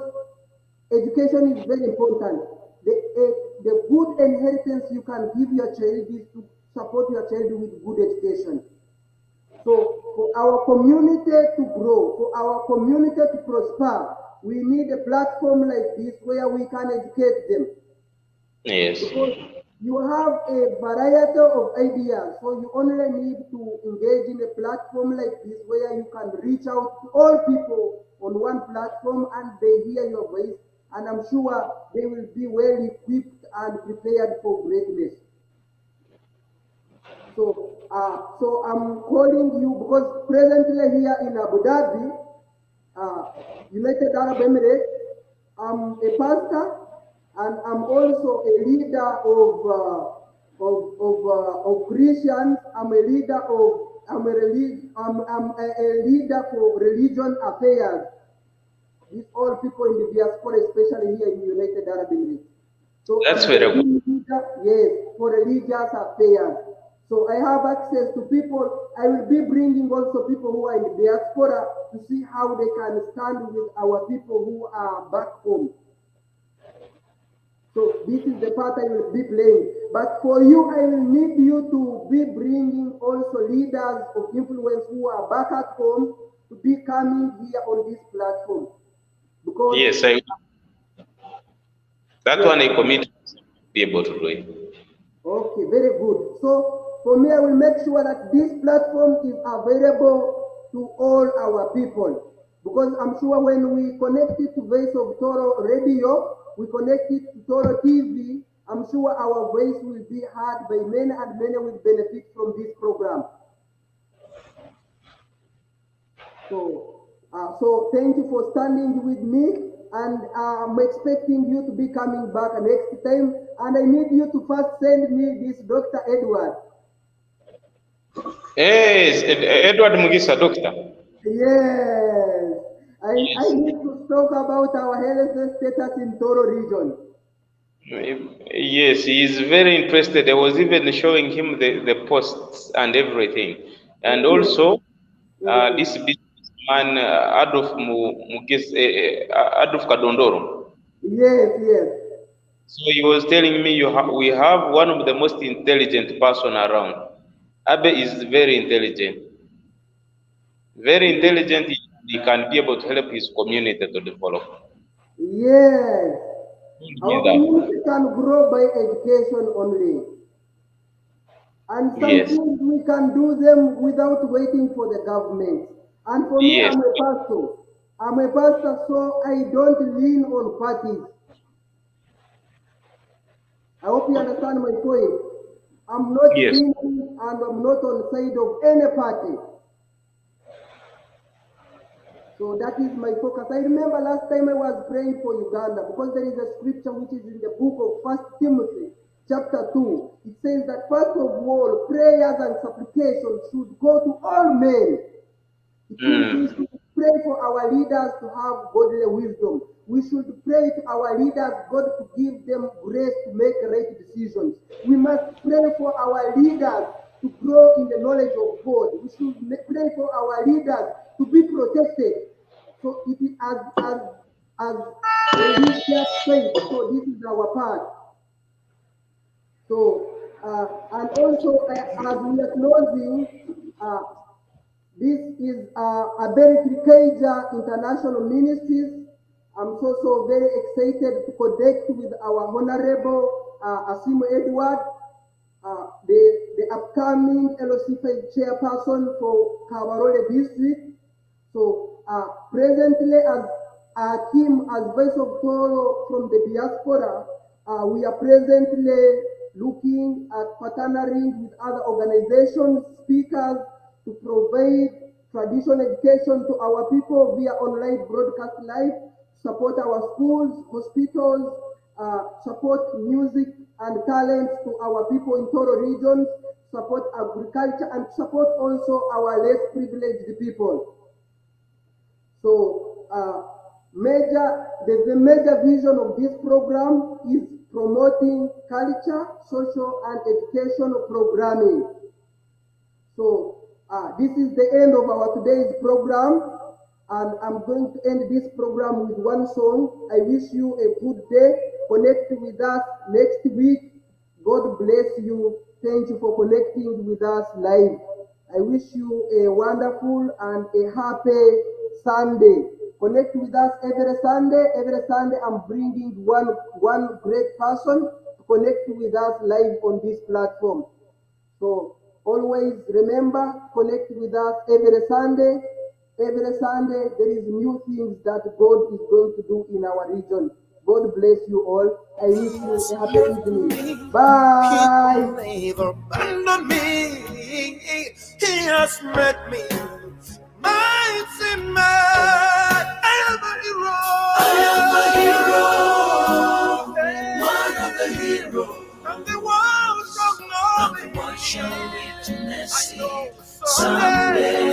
education is very important. The good inheritance you can give your child is to support your child with good education. So for our community to grow, for our community to prosper, we need a platform like this where we can educate them. Yes. Because you have a variety of ideas, so you only need to engage in a platform like this where you can reach out to all people on one platform and they hear your voice, and I'm sure they will be well equipped and prepared for greatness. So I'm calling you because presently here in Abu Dhabi, United Arab Emirates, I'm a pastor and I'm also a leader of Christians. I'm a leader I'm a leader for religion affairs. These all people in the diaspora, especially here in the United Arab Emirates. So that's very good. Yes, for religious affairs. So I have access to people. I will be bringing also people who are in the diaspora to see how they can stand with our people who are back home. So this is the part I will be playing. But for you, I will need you to be bringing also leaders of influence who are back at home to be coming here on this platform. Because yes, that one I commit to be able to do it. Okay, very good. So for me, I will make sure that this platform is available to all our people. Because I'm sure when we connect it to Voice of Tooro Radio, we connect it to Tooro TV, I'm sure our voice will be heard by many and many will benefit from this program. So thank you for standing with me, and I'm expecting you to be coming back next time, and I need you to first send me this Dr. Edward. Yes, Edward Mugisa, doctor. Yes. I need to talk about our health status in Tooro region. Yes, he is very interested. I was even showing him the posts and everything. And also, this businessman, Adolf Adolf Kadondoro. Yes, yes. So he was telling me we have one of the most intelligent person around. Abe is very intelligent. Very intelligent. He can be able to help his community to develop. Yes. Our community can grow by education only. And some things we can do them without waiting for the government. And for me, I'm a pastor. I'm a pastor, so I don't lean on parties. I hope you understand my point. I'm not leaning and I'm not on the side of any party. So that is my focus. I remember last time I was praying for Uganda because there is a scripture which is in the book of 1 Timothy chapter 2. It says that first of all, prayers and supplications should go to all men. We should pray for our leaders to have godly wisdom. We should pray to our leaders, God to give them grace to make right decisions. We must pray for our leaders to grow in the knowledge of God. We should pray for our leaders to be protected. So it is as religious faith. So this is our part. So and also as we are closing, this is Ability Keija International Ministries. I'm so very excited to connect with our Honorable Asiimwe Edward, the upcoming LOC5 chairperson for Kabarole District. So presently as Kim, as Voice of Tooro from the diaspora, we are presently looking at partnering with other organizations, speakers, to provide traditional education to our people via online broadcast live, support our schools, hospitals, support music and talent to our people in Tooro regions, support agriculture, and support also our less privileged people. So the major vision of this program is promoting culture, social and educational programming. So this is the end of our today's program, and I'm going to end this program with one song. I wish you a good day. Connect with us next week. God bless you. Thank you for connecting with us live. I wish you a wonderful and a happy Sunday. Connect with us every Sunday. Every Sunday I'm bringing one great person to connect with us live on this platform. So always remember, connect with us every Sunday. Every Sunday there is new things that God is going to do in our region. God bless you all. I wish you a happy evening. Bye. He never abandoned me. He has met me. Mighty man, I am a hero. I am a hero. One of the heroes. And the world shall know me. One shall witness it someday.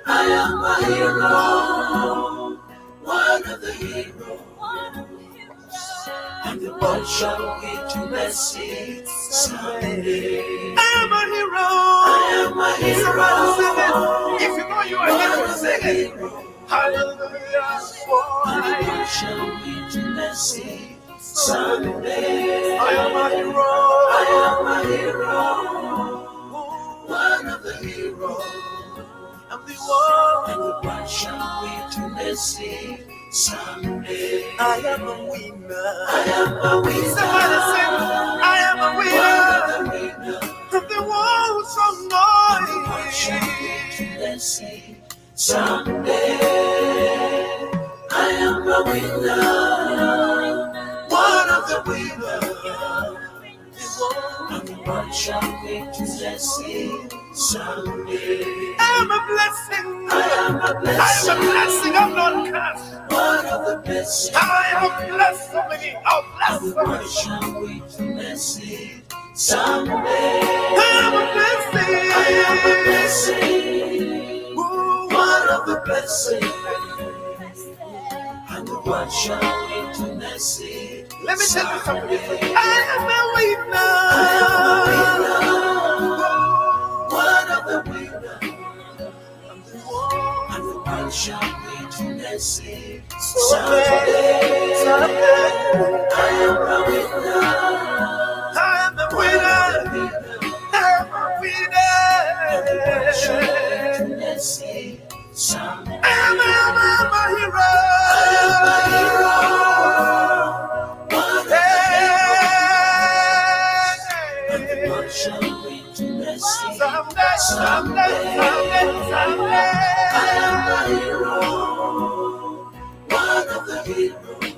I am a hero. One of the heroes. And the world shall witness it someday. I am a hero. I am a hero. If you know you are a hero, sing it. Hallelujah. And the world shall witness it someday. I am a hero. I am a hero. One of the heroes. And the world shall witness it someday. I am a winner. I am a winner. Somebody say, I am a winner. And the world shall know it. The world shall witness it someday. I am a winner. One of the winners. And the world shall witness it someday. I am a blessing. I am a blessing. I am a blessing. I'm not cursed. One of the blessings. I am blessed so many. I'm blessed so many. The shall witness it someday. I am a blessing. I am a blessing. One of the blessings. And the one shall witness it. Let me tell you something. I am a winner. One of the winners. And the one shall witness it. Someday, I am a winner. I am a winner. I am a winner. And the one shall witness it. Someday, I am a hero. I am a hero. And the one shall witness it. Someday, I am a hero. One of the heroes.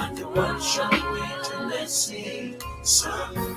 And the one shall witness it someday.